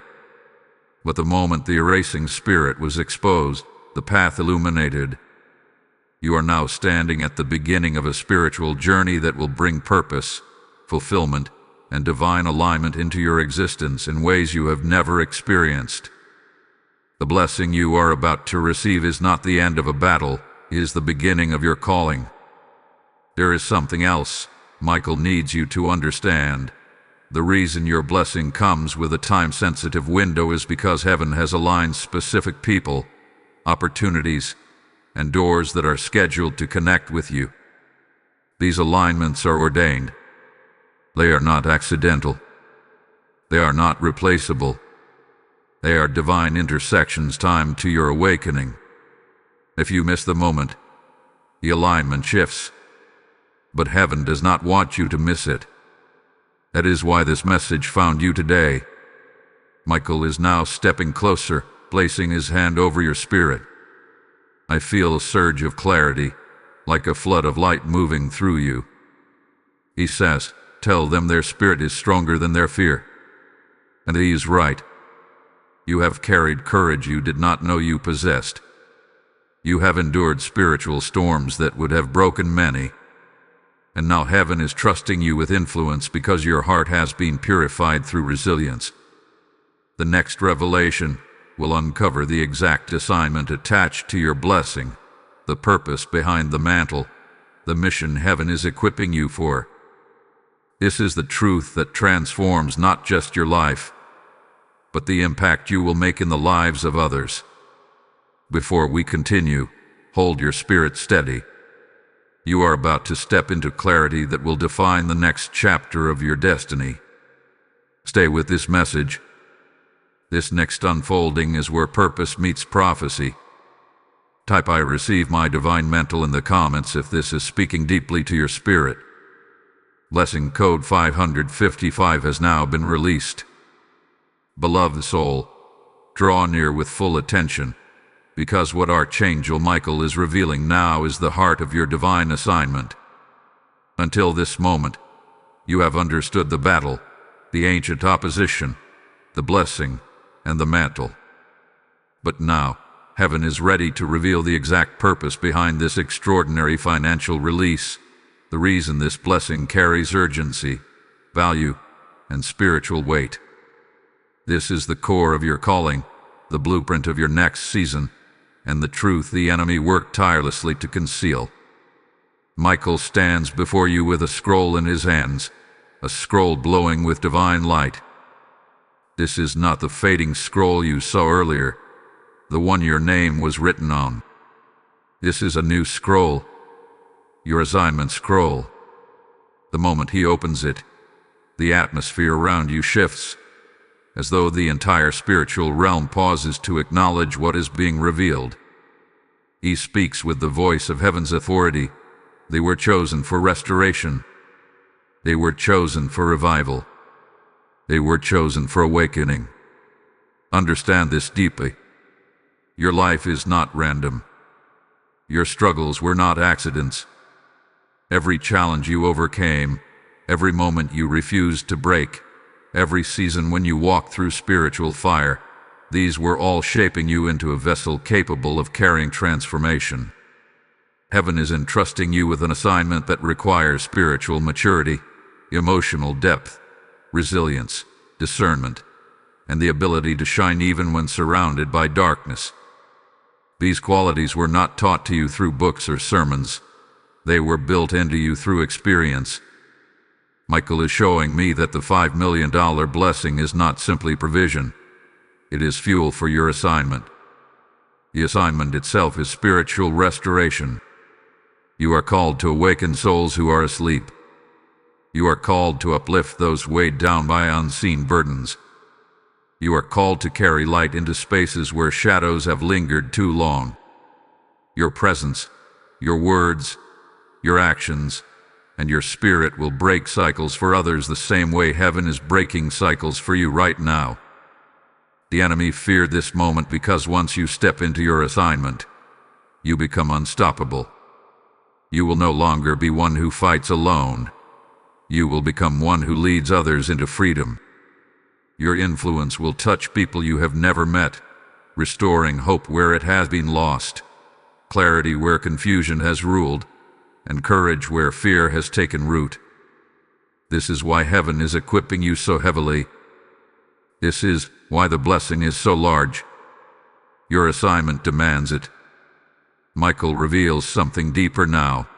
But the moment the erasing spirit was exposed, the path illuminated. You are now standing at the beginning of a spiritual journey that will bring purpose, fulfillment, and divine alignment into your existence in ways you have never experienced. The blessing you are about to receive is not the end of a battle, is the beginning of your calling. There is something else Michael needs you to understand. The reason your blessing comes with a time-sensitive window is because heaven has aligned specific people, opportunities, and doors that are scheduled to connect with you. These alignments are ordained. They are not accidental. They are not replaceable. They are divine intersections timed to your awakening. If you miss the moment, the alignment shifts. But heaven does not want you to miss it. That is why this message found you today. Michael is now stepping closer, placing his hand over your spirit. I feel a surge of clarity, like a flood of light moving through you. He says, tell them their spirit is stronger than their fear. And he is right. You have carried courage you did not know you possessed. You have endured spiritual storms that would have broken many. And now heaven is trusting you with influence because your heart has been purified through resilience. The next revelation will uncover the exact assignment attached to your blessing, the purpose behind the mantle, the mission heaven is equipping you for. This is the truth that transforms not just your life, but the impact you will make in the lives of others. Before we continue, hold your spirit steady. You are about to step into clarity that will define the next chapter of your destiny. Stay with this message. This next unfolding is where purpose meets prophecy. Type I receive my divine mantle in the comments if this is speaking deeply to your spirit. Blessing code 555 has now been released. Beloved soul, draw near with full attention, because what Archangel Michael is revealing now is the heart of your divine assignment. Until this moment, you have understood the battle, the ancient opposition, the blessing, and the mantle. But now, heaven is ready to reveal the exact purpose behind this extraordinary financial release, the reason this blessing carries urgency, value, and spiritual weight. This is the core of your calling, the blueprint of your next season, and the truth the enemy worked tirelessly to conceal. Michael stands before you with a scroll in his hands, a scroll glowing with divine light. This is not the fading scroll you saw earlier, the one your name was written on. This is a new scroll, your assignment scroll. The moment he opens it, the atmosphere around you shifts, as though the entire spiritual realm pauses to acknowledge what is being revealed. He speaks with the voice of heaven's authority. They were chosen for restoration. They were chosen for revival. They were chosen for awakening. Understand this deeply. Your life is not random. Your struggles were not accidents. Every challenge you overcame, every moment you refused to break, every season when you walked through spiritual fire, these were all shaping you into a vessel capable of carrying transformation. Heaven is entrusting you with an assignment that requires spiritual maturity, emotional depth, resilience, discernment, and the ability to shine even when surrounded by darkness. These qualities were not taught to you through books or sermons. They were built into you through experience. Michael is showing me that the $5 million blessing is not simply provision. It is fuel for your assignment. The assignment itself is spiritual restoration. You are called to awaken souls who are asleep. You are called to uplift those weighed down by unseen burdens. You are called to carry light into spaces where shadows have lingered too long. Your presence, your words, your actions, and your spirit will break cycles for others the same way heaven is breaking cycles for you right now. The enemy feared this moment because once you step into your assignment, you become unstoppable. You will no longer be one who fights alone. You will become one who leads others into freedom. Your influence will touch people you have never met, restoring hope where it has been lost, clarity where confusion has ruled, and courage where fear has taken root. This is why heaven is equipping you so heavily. This is why the blessing is so large. Your assignment demands it. Michael reveals something deeper now.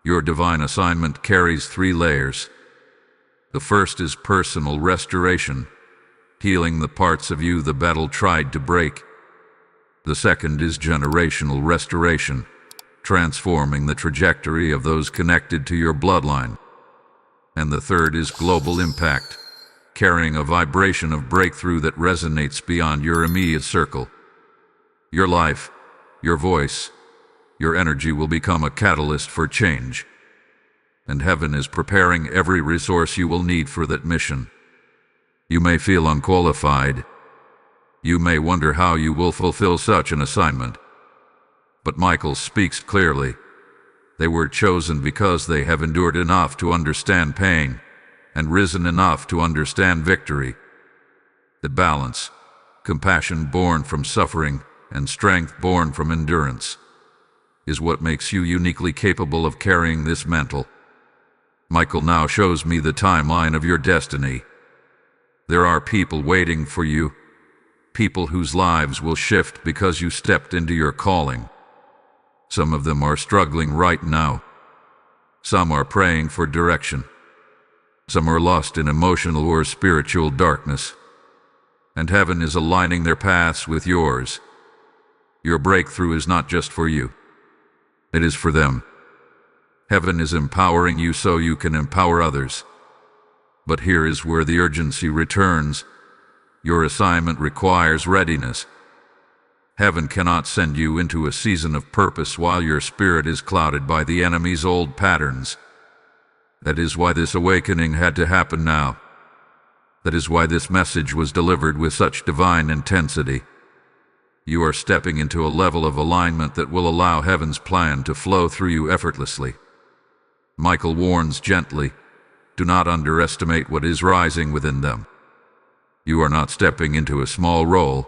Your divine assignment carries 3 layers. The first is personal restoration, healing the parts of you the battle tried to break. The second is generational restoration, transforming the trajectory of those connected to your bloodline. And the third is global impact, carrying a vibration of breakthrough that resonates beyond your immediate circle. Your life, your voice, your energy will become a catalyst for change. And heaven is preparing every resource you will need for that mission. You may feel unqualified. You may wonder how you will fulfill such an assignment. But Michael speaks clearly. They were chosen because they have endured enough to understand pain and risen enough to understand victory. The balance, compassion born from suffering and strength born from endurance, is what makes you uniquely capable of carrying this mantle. Michael now shows me the timeline of your destiny. There are people waiting for you, people whose lives will shift because you stepped into your calling. Some of them are struggling right now. Some are praying for direction. Some are lost in emotional or spiritual darkness. And heaven is aligning their paths with yours. Your breakthrough is not just for you. It is for them. Heaven is empowering you so you can empower others. But here is where the urgency returns. Your assignment requires readiness. Heaven cannot send you into a season of purpose while your spirit is clouded by the enemy's old patterns. That is why this awakening had to happen now. That is why this message was delivered with such divine intensity. You are stepping into a level of alignment that will allow heaven's plan to flow through you effortlessly. Michael warns gently, do not underestimate what is rising within them. You are not stepping into a small role.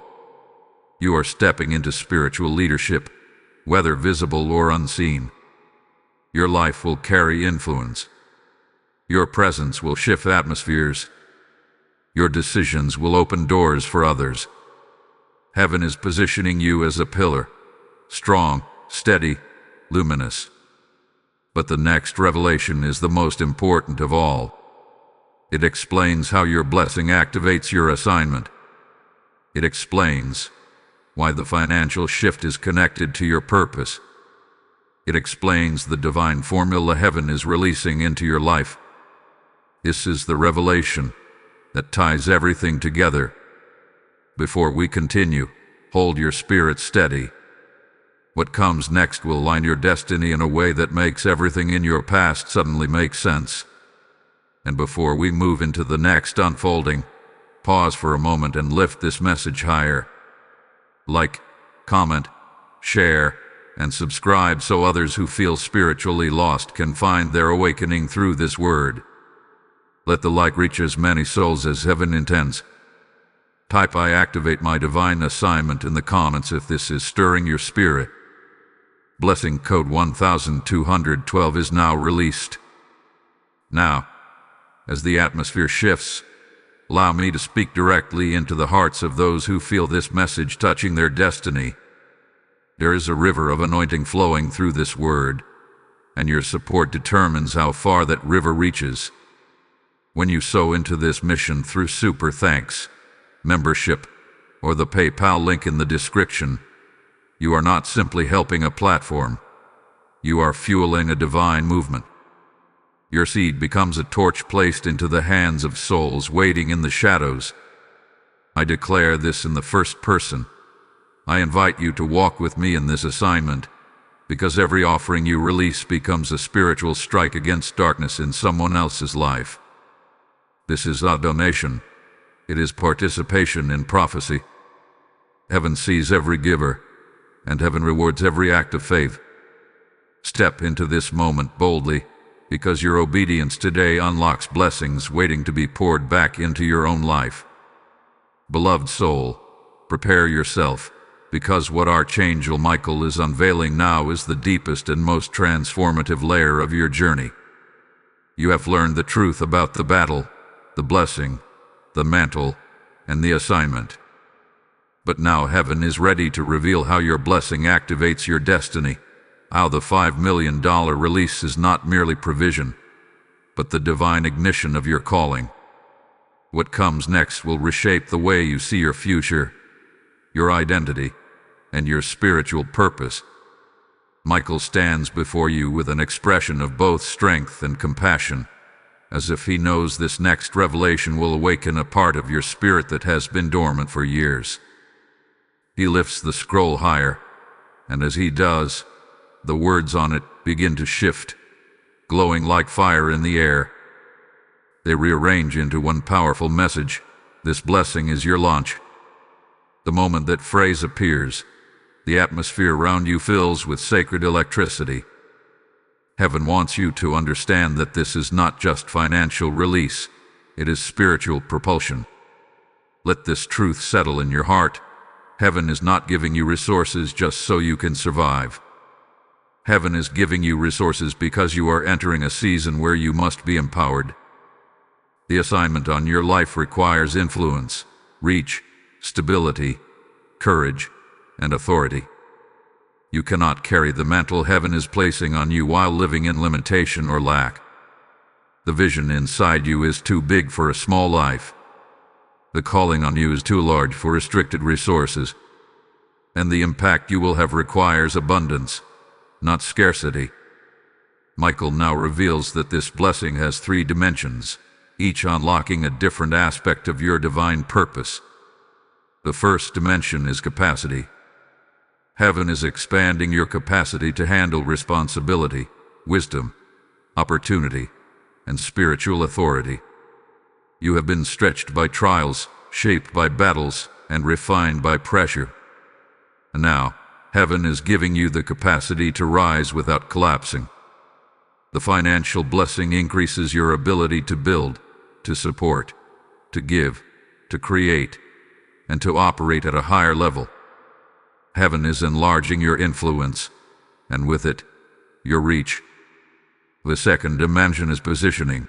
You are stepping into spiritual leadership, whether visible or unseen. Your life will carry influence. Your presence will shift atmospheres. Your decisions will open doors for others. Heaven is positioning you as a pillar, strong, steady, luminous. But the next revelation is the most important of all. It explains how your blessing activates your assignment. It explains why the financial shift is connected to your purpose. It explains the divine formula heaven is releasing into your life. This is the revelation that ties everything together. Before we continue, hold your spirit steady. What comes next will align your destiny in a way that makes everything in your past suddenly make sense. And before we move into the next unfolding, pause for a moment and lift this message higher. Like, comment, share, and subscribe so others who feel spiritually lost can find their awakening through this word. Let the light reach as many souls as heaven intends. Type I activate my divine assignment in the comments if this is stirring your spirit. Blessing code 1212 is now released. Now, as the atmosphere shifts, allow me to speak directly into the hearts of those who feel this message touching their destiny. There is a river of anointing flowing through this word, and your support determines how far that river reaches. When you sow into this mission through super thanks, membership, or the PayPal link in the description, you are not simply helping a platform. You are fueling a divine movement. Your seed becomes a torch placed into the hands of souls waiting in the shadows. I declare this in the first person. I invite you to walk with me in this assignment, because every offering you release becomes a spiritual strike against darkness in someone else's life. This is a donation. It is participation in prophecy. Heaven sees every giver, and heaven rewards every act of faith. Step into this moment boldly, because your obedience today unlocks blessings waiting to be poured back into your own life. Beloved soul, prepare yourself, because what Archangel Michael is unveiling now is the deepest and most transformative layer of your journey. You have learned the truth about the battle, the blessing, the mantle, and the assignment. But now heaven is ready to reveal how your blessing activates your destiny, how the $5 million release is not merely provision, but the divine ignition of your calling. What comes next will reshape the way you see your future, your identity, and your spiritual purpose. Michael stands before you with an expression of both strength and compassion, as if he knows this next revelation will awaken a part of your spirit that has been dormant for years. He lifts the scroll higher, and as he does, the words on it begin to shift, glowing like fire in the air. They rearrange into one powerful message. This blessing is your launch. The moment that phrase appears, the atmosphere around you fills with sacred electricity. Heaven wants you to understand that this is not just financial release, it is spiritual propulsion. Let this truth settle in your heart. Heaven is not giving you resources just so you can survive. Heaven is giving you resources because you are entering a season where you must be empowered. The assignment on your life requires influence, reach, stability, courage, and authority. You cannot carry the mantle heaven is placing on you while living in limitation or lack. The vision inside you is too big for a small life. The calling on you is too large for restricted resources. And the impact you will have requires abundance, not scarcity. Michael now reveals that this blessing has 3 dimensions, each unlocking a different aspect of your divine purpose. The first dimension is capacity. Heaven is expanding your capacity to handle responsibility, wisdom, opportunity, and spiritual authority. You have been stretched by trials, shaped by battles, and refined by pressure. And now, heaven is giving you the capacity to rise without collapsing. The financial blessing increases your ability to build, to support, to give, to create, and to operate at a higher level. Heaven is enlarging your influence, and with it, your reach. The second dimension is positioning.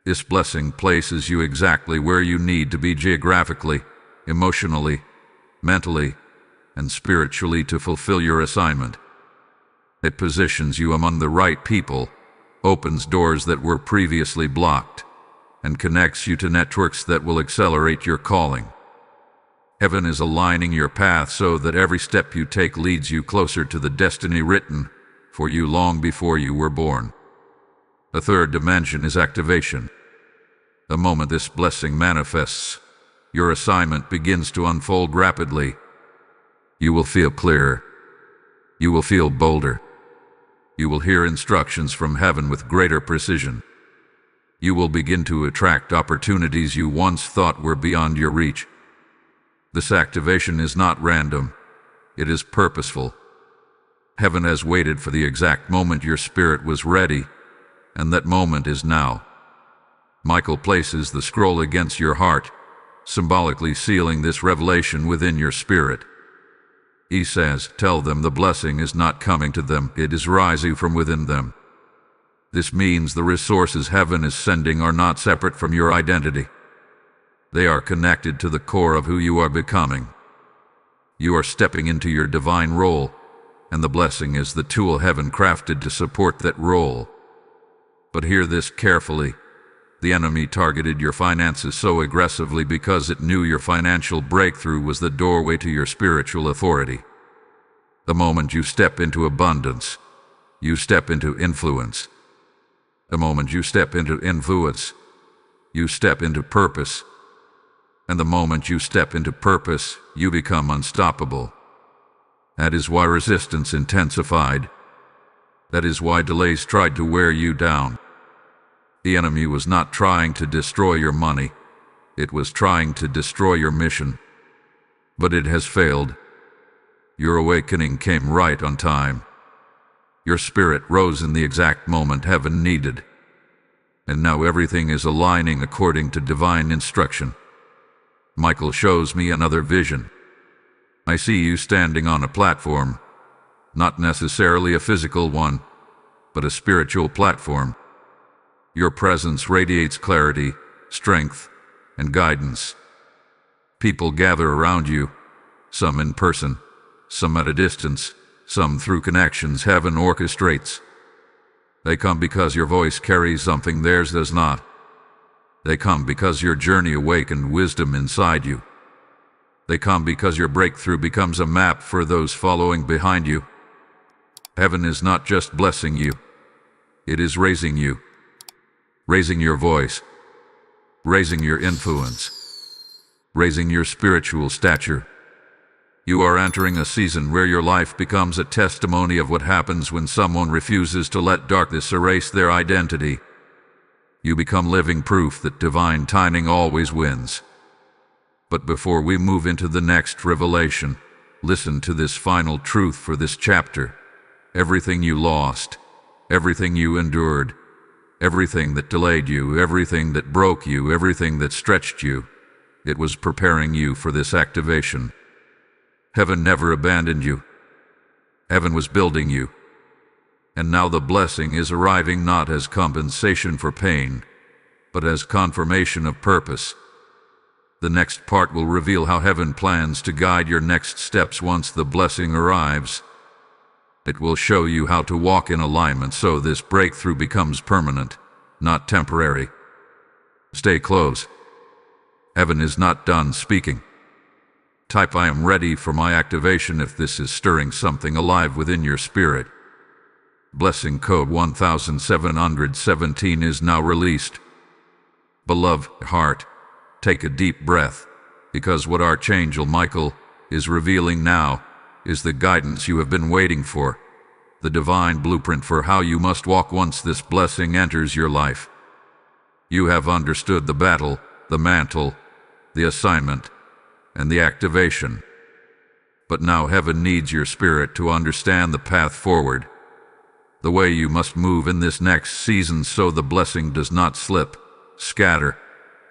This blessing places you exactly where you need to be geographically, emotionally, mentally, and spiritually to fulfill your assignment. It positions you among the right people, opens doors that were previously blocked, and connects you to networks that will accelerate your calling. Heaven is aligning your path so that every step you take leads you closer to the destiny written for you long before you were born. The third dimension is activation. The moment this blessing manifests, your assignment begins to unfold rapidly. You will feel clearer. You will feel bolder. You will hear instructions from heaven with greater precision. You will begin to attract opportunities you once thought were beyond your reach. This activation is not random. It is purposeful. Heaven has waited for the exact moment your spirit was ready, and that moment is now. Michael places the scroll against your heart, symbolically sealing this revelation within your spirit. He says, "Tell them the blessing is not coming to them, it is rising from within them." This means the resources heaven is sending are not separate from your identity. They are connected to the core of who you are becoming. You are stepping into your divine role, and the blessing is the tool heaven crafted to support that role. But hear this carefully. The enemy targeted your finances so aggressively because it knew your financial breakthrough was the doorway to your spiritual authority. The moment you step into abundance, you step into influence. The moment you step into influence, you step into purpose. And the moment you step into purpose, you become unstoppable. That is why resistance intensified. That is why delays tried to wear you down. The enemy was not trying to destroy your money. It was trying to destroy your mission. But it has failed. Your awakening came right on time. Your spirit rose in the exact moment heaven needed. And now everything is aligning according to divine instruction. Michael shows me another vision. I see you standing on a platform, not necessarily a physical one, but a spiritual platform. Your presence radiates clarity, strength, and guidance. People gather around you, some in person, some at a distance, some through connections heaven orchestrates. They come because your voice carries something theirs does not. They come because your journey awakened wisdom inside you. They come because your breakthrough becomes a map for those following behind you. Heaven is not just blessing you. It is raising you. Raising your voice. Raising your influence. Raising your spiritual stature. You are entering a season where your life becomes a testimony of what happens when someone refuses to let darkness erase their identity. You become living proof that divine timing always wins. But before we move into the next revelation, listen to this final truth for this chapter. Everything you lost, everything you endured, everything that delayed you, everything that broke you, everything that stretched you, it was preparing you for this activation. Heaven never abandoned you. Heaven was building you. And now the blessing is arriving not as compensation for pain, but as confirmation of purpose. The next part will reveal how heaven plans to guide your next steps once the blessing arrives. It will show you how to walk in alignment so this breakthrough becomes permanent, not temporary. Stay close. Heaven is not done speaking. Type "I am ready" for my activation if this is stirring something alive within your spirit. Blessing code 1717 is now released. Beloved heart, take a deep breath, because what Archangel Michael is revealing now is the guidance you have been waiting for, the divine blueprint for how you must walk once this blessing enters your life. You have understood the battle, the mantle, the assignment, and the activation. But now heaven needs your spirit to understand the path forward, the way you must move in this next season so the blessing does not slip, scatter,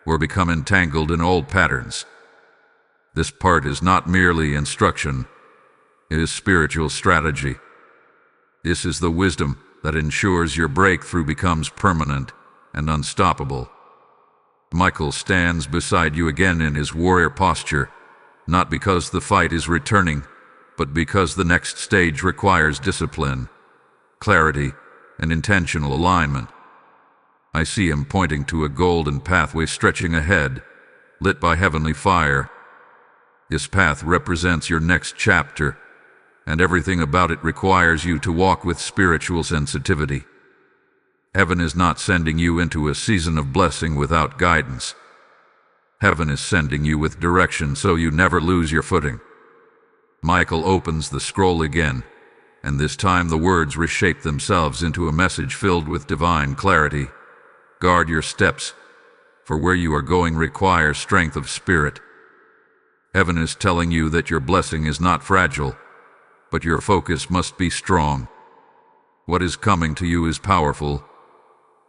or become entangled in old patterns. This part is not merely instruction, it is spiritual strategy. This is the wisdom that ensures your breakthrough becomes permanent and unstoppable. Michael stands beside you again in his warrior posture, not because the fight is returning, but because the next stage requires discipline, clarity, and intentional alignment. I see him pointing to a golden pathway stretching ahead, lit by heavenly fire. This path represents your next chapter, and everything about it requires you to walk with spiritual sensitivity. Heaven is not sending you into a season of blessing without guidance. Heaven is sending you with direction so you never lose your footing. Michael opens the scroll again, and this time the words reshape themselves into a message filled with divine clarity. Guard your steps, for where you are going requires strength of spirit. Heaven is telling you that your blessing is not fragile, but your focus must be strong. What is coming to you is powerful,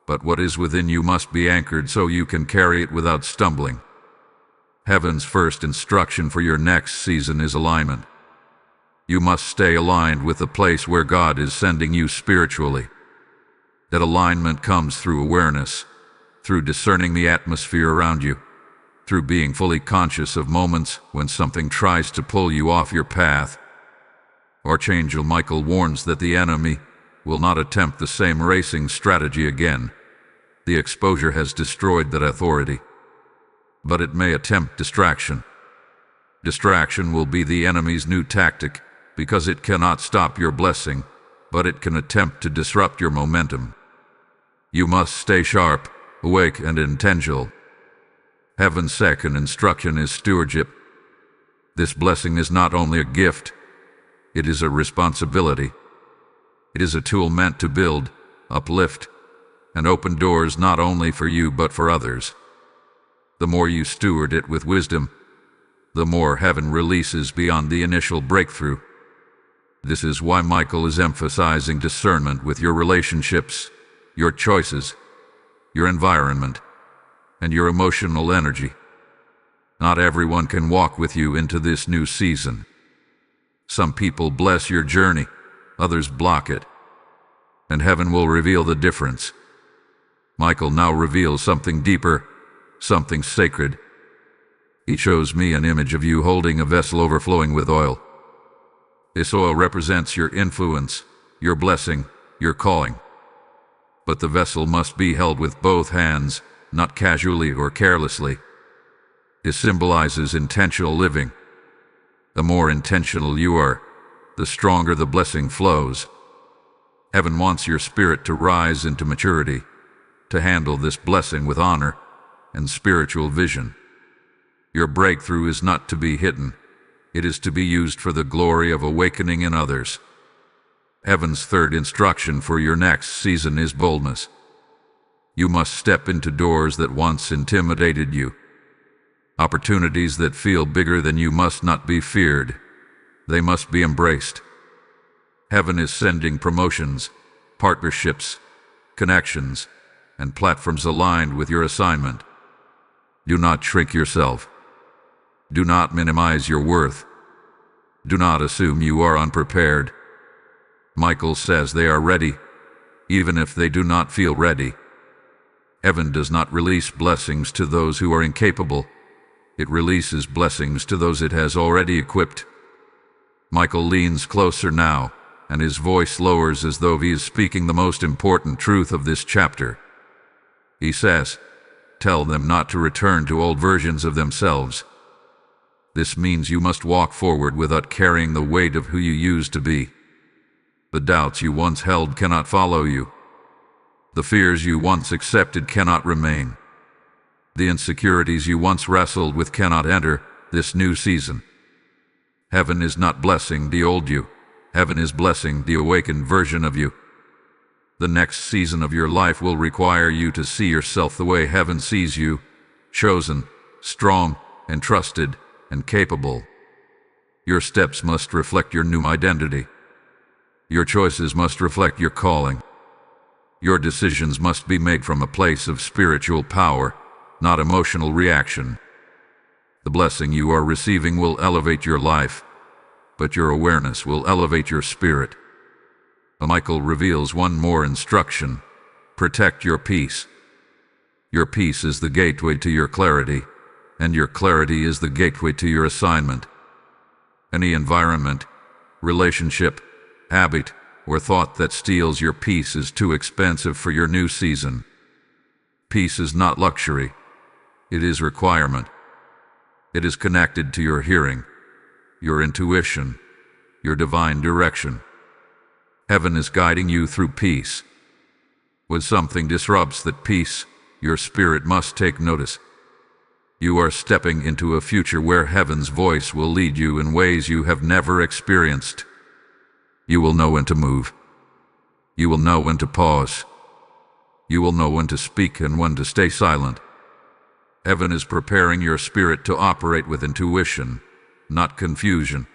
but what is within you must be anchored so you can carry it without stumbling. Heaven's first instruction for your next season is alignment. You must stay aligned with the place where God is sending you spiritually. That alignment comes through awareness, through discerning the atmosphere around you, through being fully conscious of moments when something tries to pull you off your path. Archangel Michael warns that the enemy will not attempt the same racing strategy again. The exposure has destroyed that authority. But it may attempt distraction. Distraction will be the enemy's new tactic because it cannot stop your blessing, but it can attempt to disrupt your momentum. You must stay sharp, awake, and intentional. Heaven's second instruction is stewardship. This blessing is not only a gift, it is a responsibility. It is a tool meant to build, uplift, and open doors not only for you but for others. The more you steward it with wisdom, the more heaven releases beyond the initial breakthrough. This is why Michael is emphasizing discernment with your relationships, your choices, your environment, and your emotional energy. Not everyone can walk with you into this new season. Some people bless your journey, others block it, and heaven will reveal the difference. Michael now reveals something deeper, something sacred. He shows me an image of you holding a vessel overflowing with oil. This oil represents your influence, your blessing, your calling. But the vessel must be held with both hands, not casually or carelessly. It symbolizes intentional living. The more intentional you are, the stronger the blessing flows. Heaven wants your spirit to rise into maturity, to handle this blessing with honor and spiritual vision. Your breakthrough is not to be hidden. It is to be used for the glory of awakening in others. Heaven's third instruction for your next season is boldness. You must step into doors that once intimidated you. Opportunities that feel bigger than you must not be feared. They must be embraced. Heaven is sending promotions, partnerships, connections, and platforms aligned with your assignment. Do not shrink yourself. Do not minimize your worth. Do not assume you are unprepared. Michael says they are ready, even if they do not feel ready. Heaven does not release blessings to those who are incapable. It releases blessings to those it has already equipped. Michael leans closer now, and his voice lowers as though he is speaking the most important truth of this chapter. He says, "Tell them not to return to old versions of themselves." This means you must walk forward without carrying the weight of who you used to be. The doubts you once held cannot follow you. The fears you once accepted cannot remain. The insecurities you once wrestled with cannot enter this new season. Heaven is not blessing the old you. Heaven is blessing the awakened version of you. The next season of your life will require you to see yourself the way heaven sees you, chosen, strong, and trusted, and capable. Your steps must reflect your new identity. Your choices must reflect your calling. Your decisions must be made from a place of spiritual power, not emotional reaction. The blessing you are receiving will elevate your life, but your awareness will elevate your spirit. Michael reveals one more instruction: protect your peace. Your peace is the gateway to your clarity, and your clarity is the gateway to your assignment. Any environment, relationship, habit, or thought that steals your peace is too expensive for your new season. Peace is not luxury. It is requirement. It is connected to your hearing, your intuition, your divine direction. Heaven is guiding you through peace. When something disrupts that peace, your spirit must take notice. You are stepping into a future where heaven's voice will lead you in ways you have never experienced. You will know when to move. You will know when to pause. You will know when to speak and when to stay silent. Heaven is preparing your spirit to operate with intuition, not confusion,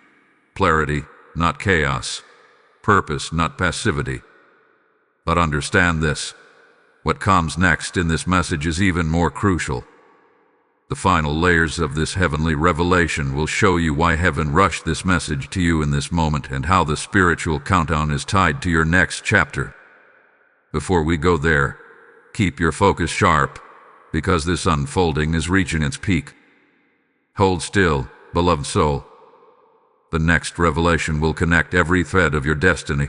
clarity, not chaos, purpose, not passivity. But understand this: what comes next in this message is even more crucial. The final layers of this heavenly revelation will show you why heaven rushed this message to you in this moment and how the spiritual countdown is tied to your next chapter. Before we go there, keep your focus sharp, because this unfolding is reaching its peak. Hold still, beloved soul. The next revelation will connect every thread of your destiny.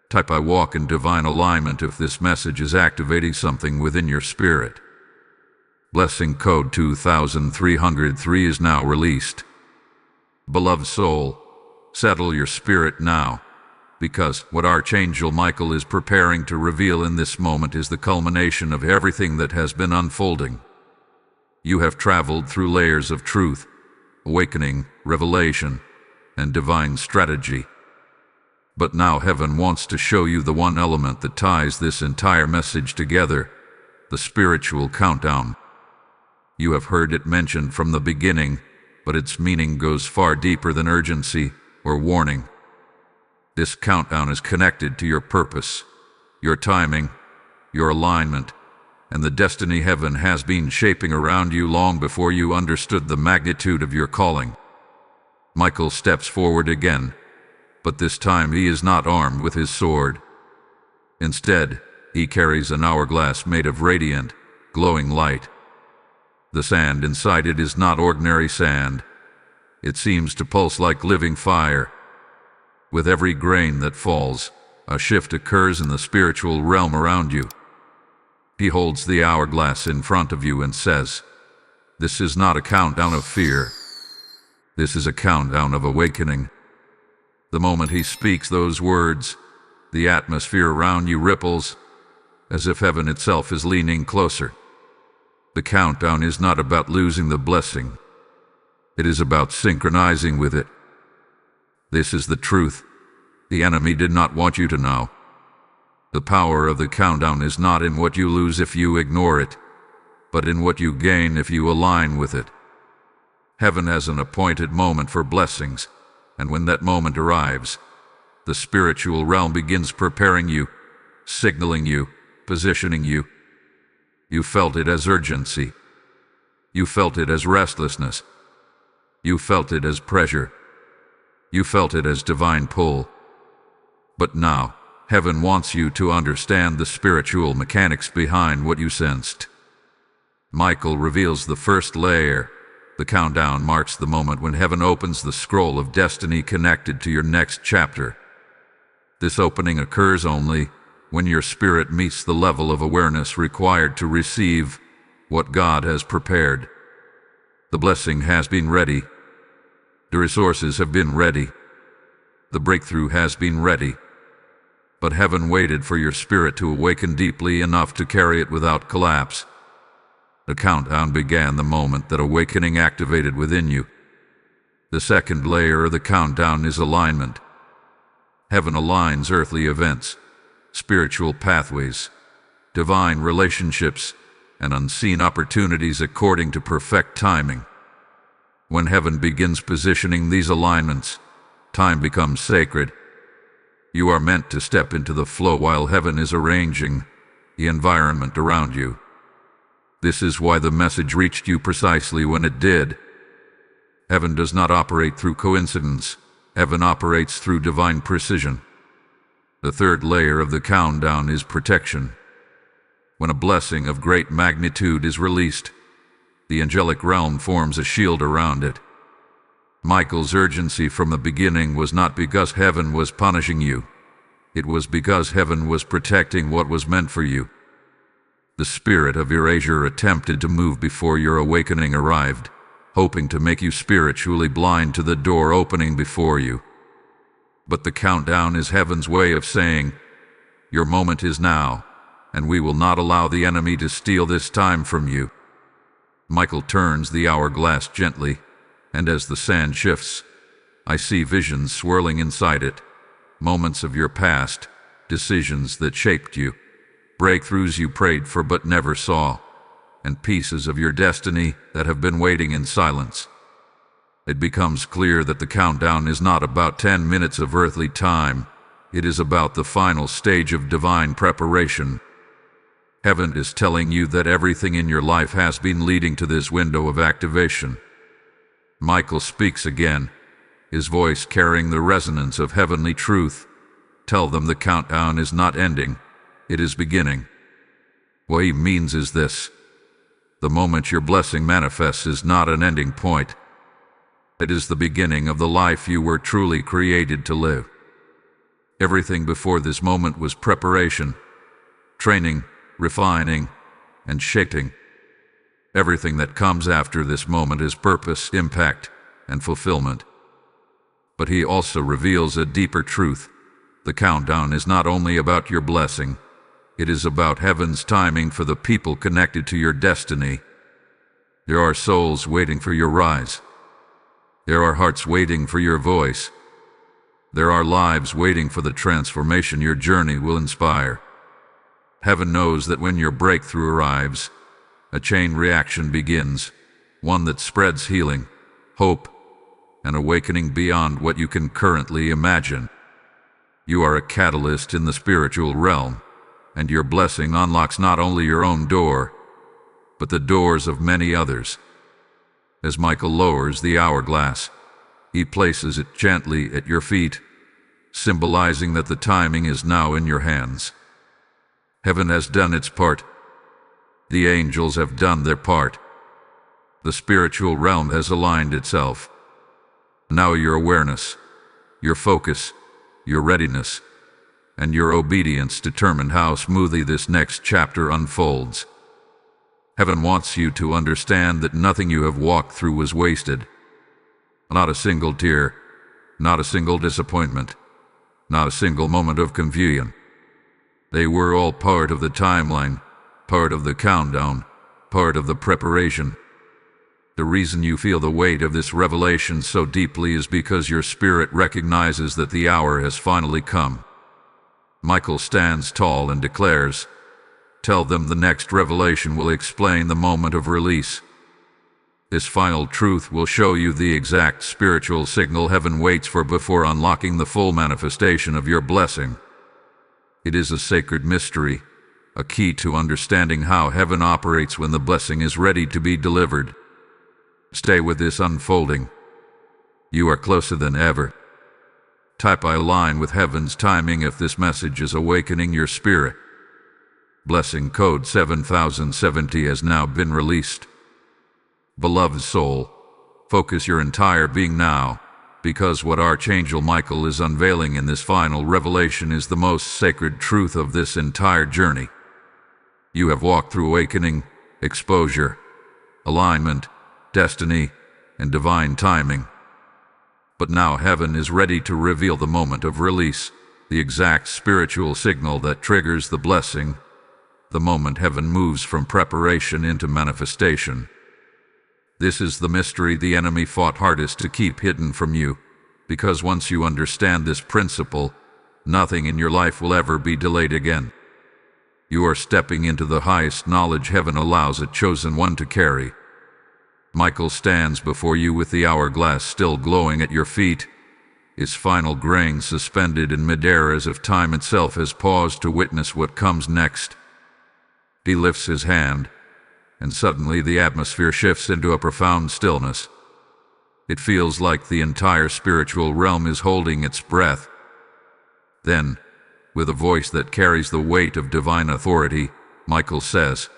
Type "I walk in divine alignment" if this message is activating something within your spirit. Blessing code 2303 is now released. Beloved soul, settle your spirit now, because what Archangel Michael is preparing to reveal in this moment is the culmination of everything that has been unfolding. You have traveled through layers of truth, awakening, revelation, and divine strategy. But now heaven wants to show you the one element that ties this entire message together: the spiritual countdown. You have heard it mentioned from the beginning, but its meaning goes far deeper than urgency or warning. This countdown is connected to your purpose, your timing, your alignment, and the destiny heaven has been shaping around you long before you understood the magnitude of your calling. Michael steps forward again, but this time he is not armed with his sword. Instead, he carries an hourglass made of radiant, glowing light. The sand inside it is not ordinary sand. It seems to pulse like living fire. With every grain that falls, a shift occurs in the spiritual realm around you. He holds the hourglass in front of you and says, "This is not a countdown of fear. This is a countdown of awakening." The moment he speaks those words, the atmosphere around you ripples, as if heaven itself is leaning closer. The countdown is not about losing the blessing. It is about synchronizing with it. This is the truth the enemy did not want you to know. The power of the countdown is not in what you lose if you ignore it, but in what you gain if you align with it. Heaven has an appointed moment for blessings, and when that moment arrives, the spiritual realm begins preparing you, signaling you, positioning you. You felt it as urgency. You felt it as restlessness. You felt it as pressure. You felt it as divine pull. But now, heaven wants you to understand the spiritual mechanics behind what you sensed. Michael reveals the first layer. The countdown marks the moment when heaven opens the scroll of destiny connected to your next chapter. This opening occurs only when your spirit meets the level of awareness required to receive what God has prepared. The blessing has been ready. The resources have been ready. The breakthrough has been ready. But heaven waited for your spirit to awaken deeply enough to carry it without collapse. The countdown began the moment that awakening activated within you. The second layer of the countdown is alignment. Heaven aligns earthly events, spiritual pathways, divine relationships, and unseen opportunities according to perfect timing. When heaven begins positioning these alignments, time becomes sacred. You are meant to step into the flow while heaven is arranging the environment around you. This is why the message reached you precisely when it did. Heaven does not operate through coincidence. Heaven operates through divine precision. The third layer of the countdown is protection. When a blessing of great magnitude is released, the angelic realm forms a shield around it. Michael's urgency from the beginning was not because heaven was punishing you. It was because heaven was protecting what was meant for you. The spirit of erasure attempted to move before your awakening arrived, hoping to make you spiritually blind to the door opening before you. But the countdown is heaven's way of saying, "Your moment is now, and we will not allow the enemy to steal this time from you." Michael turns the hourglass gently, and as the sand shifts, I see visions swirling inside it, moments of your past, decisions that shaped you, breakthroughs you prayed for but never saw, and pieces of your destiny that have been waiting in silence. It becomes clear that the countdown is not about 10 minutes of earthly time. It is about the final stage of divine preparation. Heaven is telling you that everything in your life has been leading to this window of activation. Michael speaks again, his voice carrying the resonance of heavenly truth. Tell them the countdown is not ending, it is beginning. What he means is this: the moment your blessing manifests is not an ending point. It is the beginning of the life you were truly created to live. Everything before this moment was preparation, training, refining, and shaping. Everything that comes after this moment is purpose, impact, and fulfillment. But he also reveals a deeper truth. The countdown is not only about your blessing, it is about heaven's timing for the people connected to your destiny. There are souls waiting for your rise. There are hearts waiting for your voice. There are lives waiting for the transformation your journey will inspire. Heaven knows that when your breakthrough arrives, a chain reaction begins, one that spreads healing, hope, and awakening beyond what you can currently imagine. You are a catalyst in the spiritual realm, and your blessing unlocks not only your own door, but the doors of many others. As Michael lowers the hourglass, he places it gently at your feet, symbolizing that the timing is now in your hands. Heaven has done its part. The angels have done their part. The spiritual realm has aligned itself. Now your awareness, your focus, your readiness, and your obedience determine how smoothly this next chapter unfolds. Heaven wants you to understand that nothing you have walked through was wasted. Not a single tear, not a single disappointment, not a single moment of confusion. They were all part of the timeline, part of the countdown, part of the preparation. The reason you feel the weight of this revelation so deeply is because your spirit recognizes that the hour has finally come. Michael stands tall and declares, "Tell them the next revelation will explain the moment of release. This final truth will show you the exact spiritual signal heaven waits for before unlocking the full manifestation of your blessing." It is a sacred mystery, a key to understanding how heaven operates when the blessing is ready to be delivered. Stay with this unfolding. You are closer than ever. Type "I align with heaven's timing" if this message is awakening your spirit. Blessing code 7070 has now been released. Beloved soul, focus your entire being now, because what Archangel Michael is unveiling in this final revelation is the most sacred truth of this entire journey. You have walked through awakening, exposure, alignment, destiny, and divine timing. But now heaven is ready to reveal the moment of release, the exact spiritual signal that triggers the blessing, the moment heaven moves from preparation into manifestation. This is the mystery the enemy fought hardest to keep hidden from you, because once you understand this principle, nothing in your life will ever be delayed again. You are stepping into the highest knowledge heaven allows a chosen one to carry. Michael stands before you with the hourglass still glowing at your feet, its final grain suspended in midair as if time itself has paused to witness what comes next. He lifts his hand, and suddenly the atmosphere shifts into a profound stillness. It feels like the entire spiritual realm is holding its breath. Then, with a voice that carries the weight of divine authority, Michael says,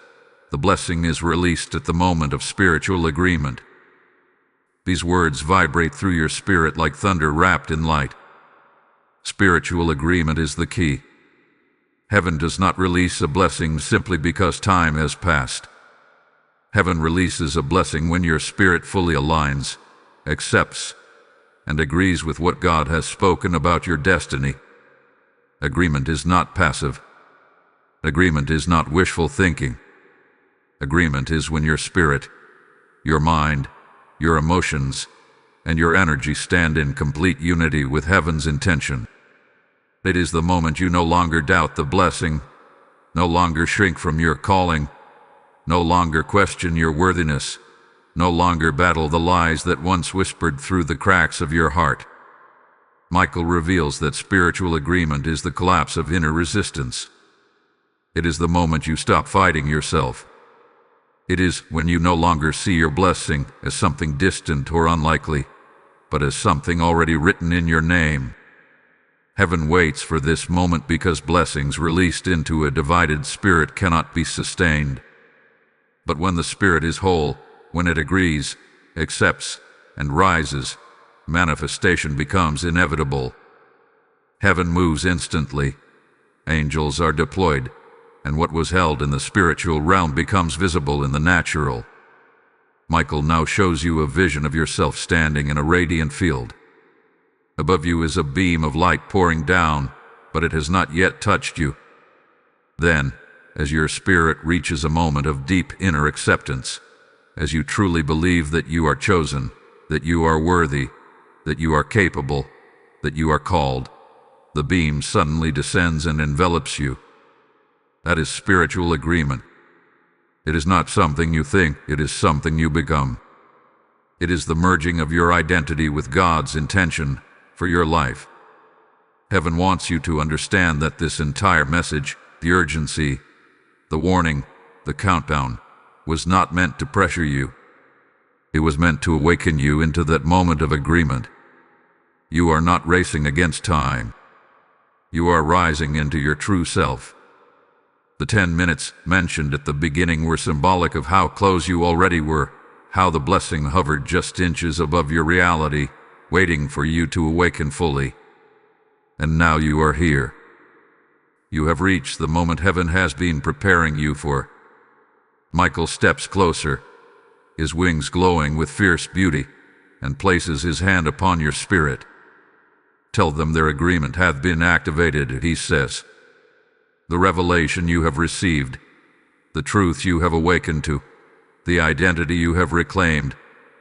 "The blessing is released at the moment of spiritual agreement." These words vibrate through your spirit like thunder wrapped in light. Spiritual agreement is the key. Heaven does not release a blessing simply because time has passed. Heaven releases a blessing when your spirit fully aligns, accepts, and agrees with what God has spoken about your destiny. Agreement is not passive. Agreement is not wishful thinking. Agreement is when your spirit, your mind, your emotions, and your energy stand in complete unity with heaven's intention. It is the moment you no longer doubt the blessing, no longer shrink from your calling, no longer question your worthiness, no longer battle the lies that once whispered through the cracks of your heart. Michael reveals that spiritual agreement is the collapse of inner resistance. It is the moment you stop fighting yourself. It is when you no longer see your blessing as something distant or unlikely, but as something already written in your name. Heaven waits for this moment because blessings released into a divided spirit cannot be sustained. But when the spirit is whole, when it agrees, accepts, and rises, manifestation becomes inevitable. Heaven moves instantly. Angels are deployed, and what was held in the spiritual realm becomes visible in the natural. Michael now shows you a vision of yourself standing in a radiant field. Above you is a beam of light pouring down, but it has not yet touched you. Then, as your spirit reaches a moment of deep inner acceptance, as you truly believe that you are chosen, that you are worthy, that you are capable, that you are called, the beam suddenly descends and envelops you. That is spiritual agreement. It is not something you think, it is something you become. It is the merging of your identity with God's intention for your life. Heaven wants you to understand that this entire message, the urgency, the warning, the countdown, was not meant to pressure you. It was meant to awaken you into that moment of agreement. You are not racing against time. You are rising into your true self. The 10 minutes mentioned at the beginning were symbolic of how close you already were, how the blessing hovered just inches above your reality, waiting for you to awaken fully. And now you are here. You have reached the moment heaven has been preparing you for. Michael steps closer, his wings glowing with fierce beauty, and places his hand upon your spirit. Tell them their agreement hath been activated, he says. The revelation you have received, the truth you have awakened to, the identity you have reclaimed,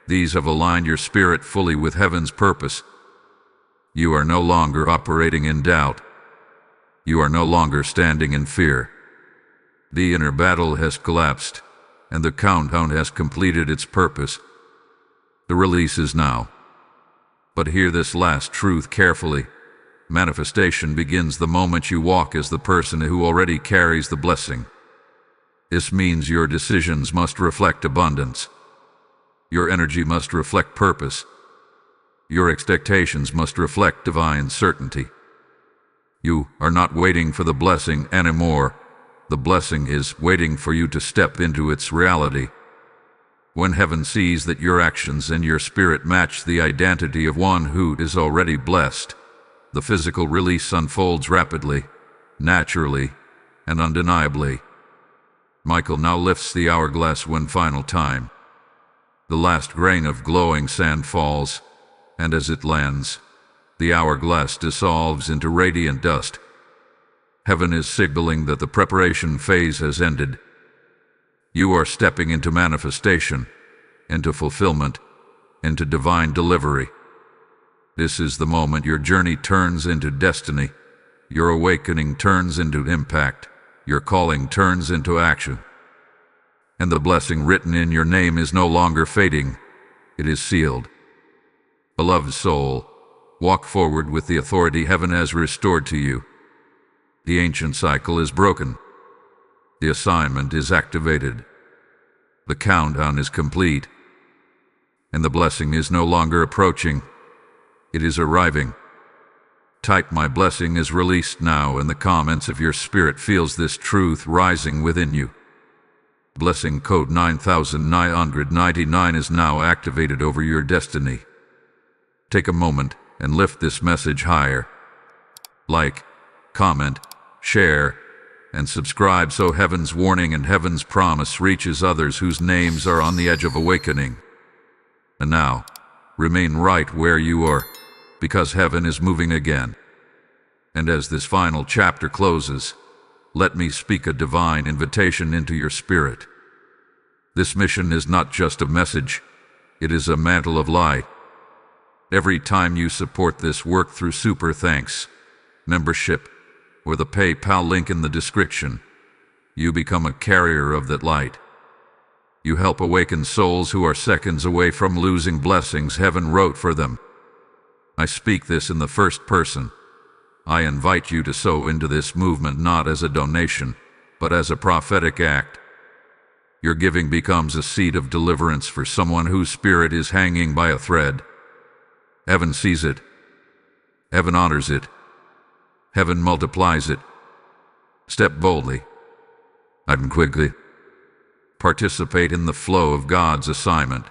these have aligned your spirit fully with heaven's purpose. You are no longer operating in doubt. You are no longer standing in fear. The inner battle has collapsed, and the countdown has completed its purpose. The release is now. But hear this last truth carefully. Manifestation begins the moment you walk as the person who already carries the blessing. This means your decisions must reflect abundance. Your energy must reflect purpose. Your expectations must reflect divine certainty. You are not waiting for the blessing anymore. The blessing is waiting for you to step into its reality. When heaven sees that your actions and your spirit match the identity of one who is already blessed, the physical release unfolds rapidly, naturally, and undeniably. Michael now lifts the hourglass one final time. The last grain of glowing sand falls, and as it lands, the hourglass dissolves into radiant dust. Heaven is signaling that the preparation phase has ended. You are stepping into manifestation, into fulfillment, into divine delivery. This is the moment your journey turns into destiny, your awakening turns into impact, your calling turns into action. And the blessing written in your name is no longer fading, it is sealed. Beloved soul, walk forward with the authority heaven has restored to you. The ancient cycle is broken. The assignment is activated. The countdown is complete. And the blessing is no longer approaching. It is arriving. Type "My blessing is released now" in the comments if your spirit feels this truth rising within you. Blessing code 9999 is now activated over your destiny. Take a moment and lift this message higher. Like, comment, share, and subscribe so heaven's warning and heaven's promise reaches others whose names are on the edge of awakening. And now, remain right where you are, because heaven is moving again. And as this final chapter closes, let me speak a divine invitation into your spirit. This mission is not just a message, it is a mantle of light. Every time you support this work through super thanks, membership, or the PayPal link in the description, you become a carrier of that light. You help awaken souls who are seconds away from losing blessings heaven wrote for them. I speak this in the first person. I invite you to sow into this movement not as a donation, but as a prophetic act. Your giving becomes a seed of deliverance for someone whose spirit is hanging by a thread. Heaven sees it. Heaven honors it. Heaven multiplies it. Step boldly. Act quickly. Participate in the flow of God's assignment.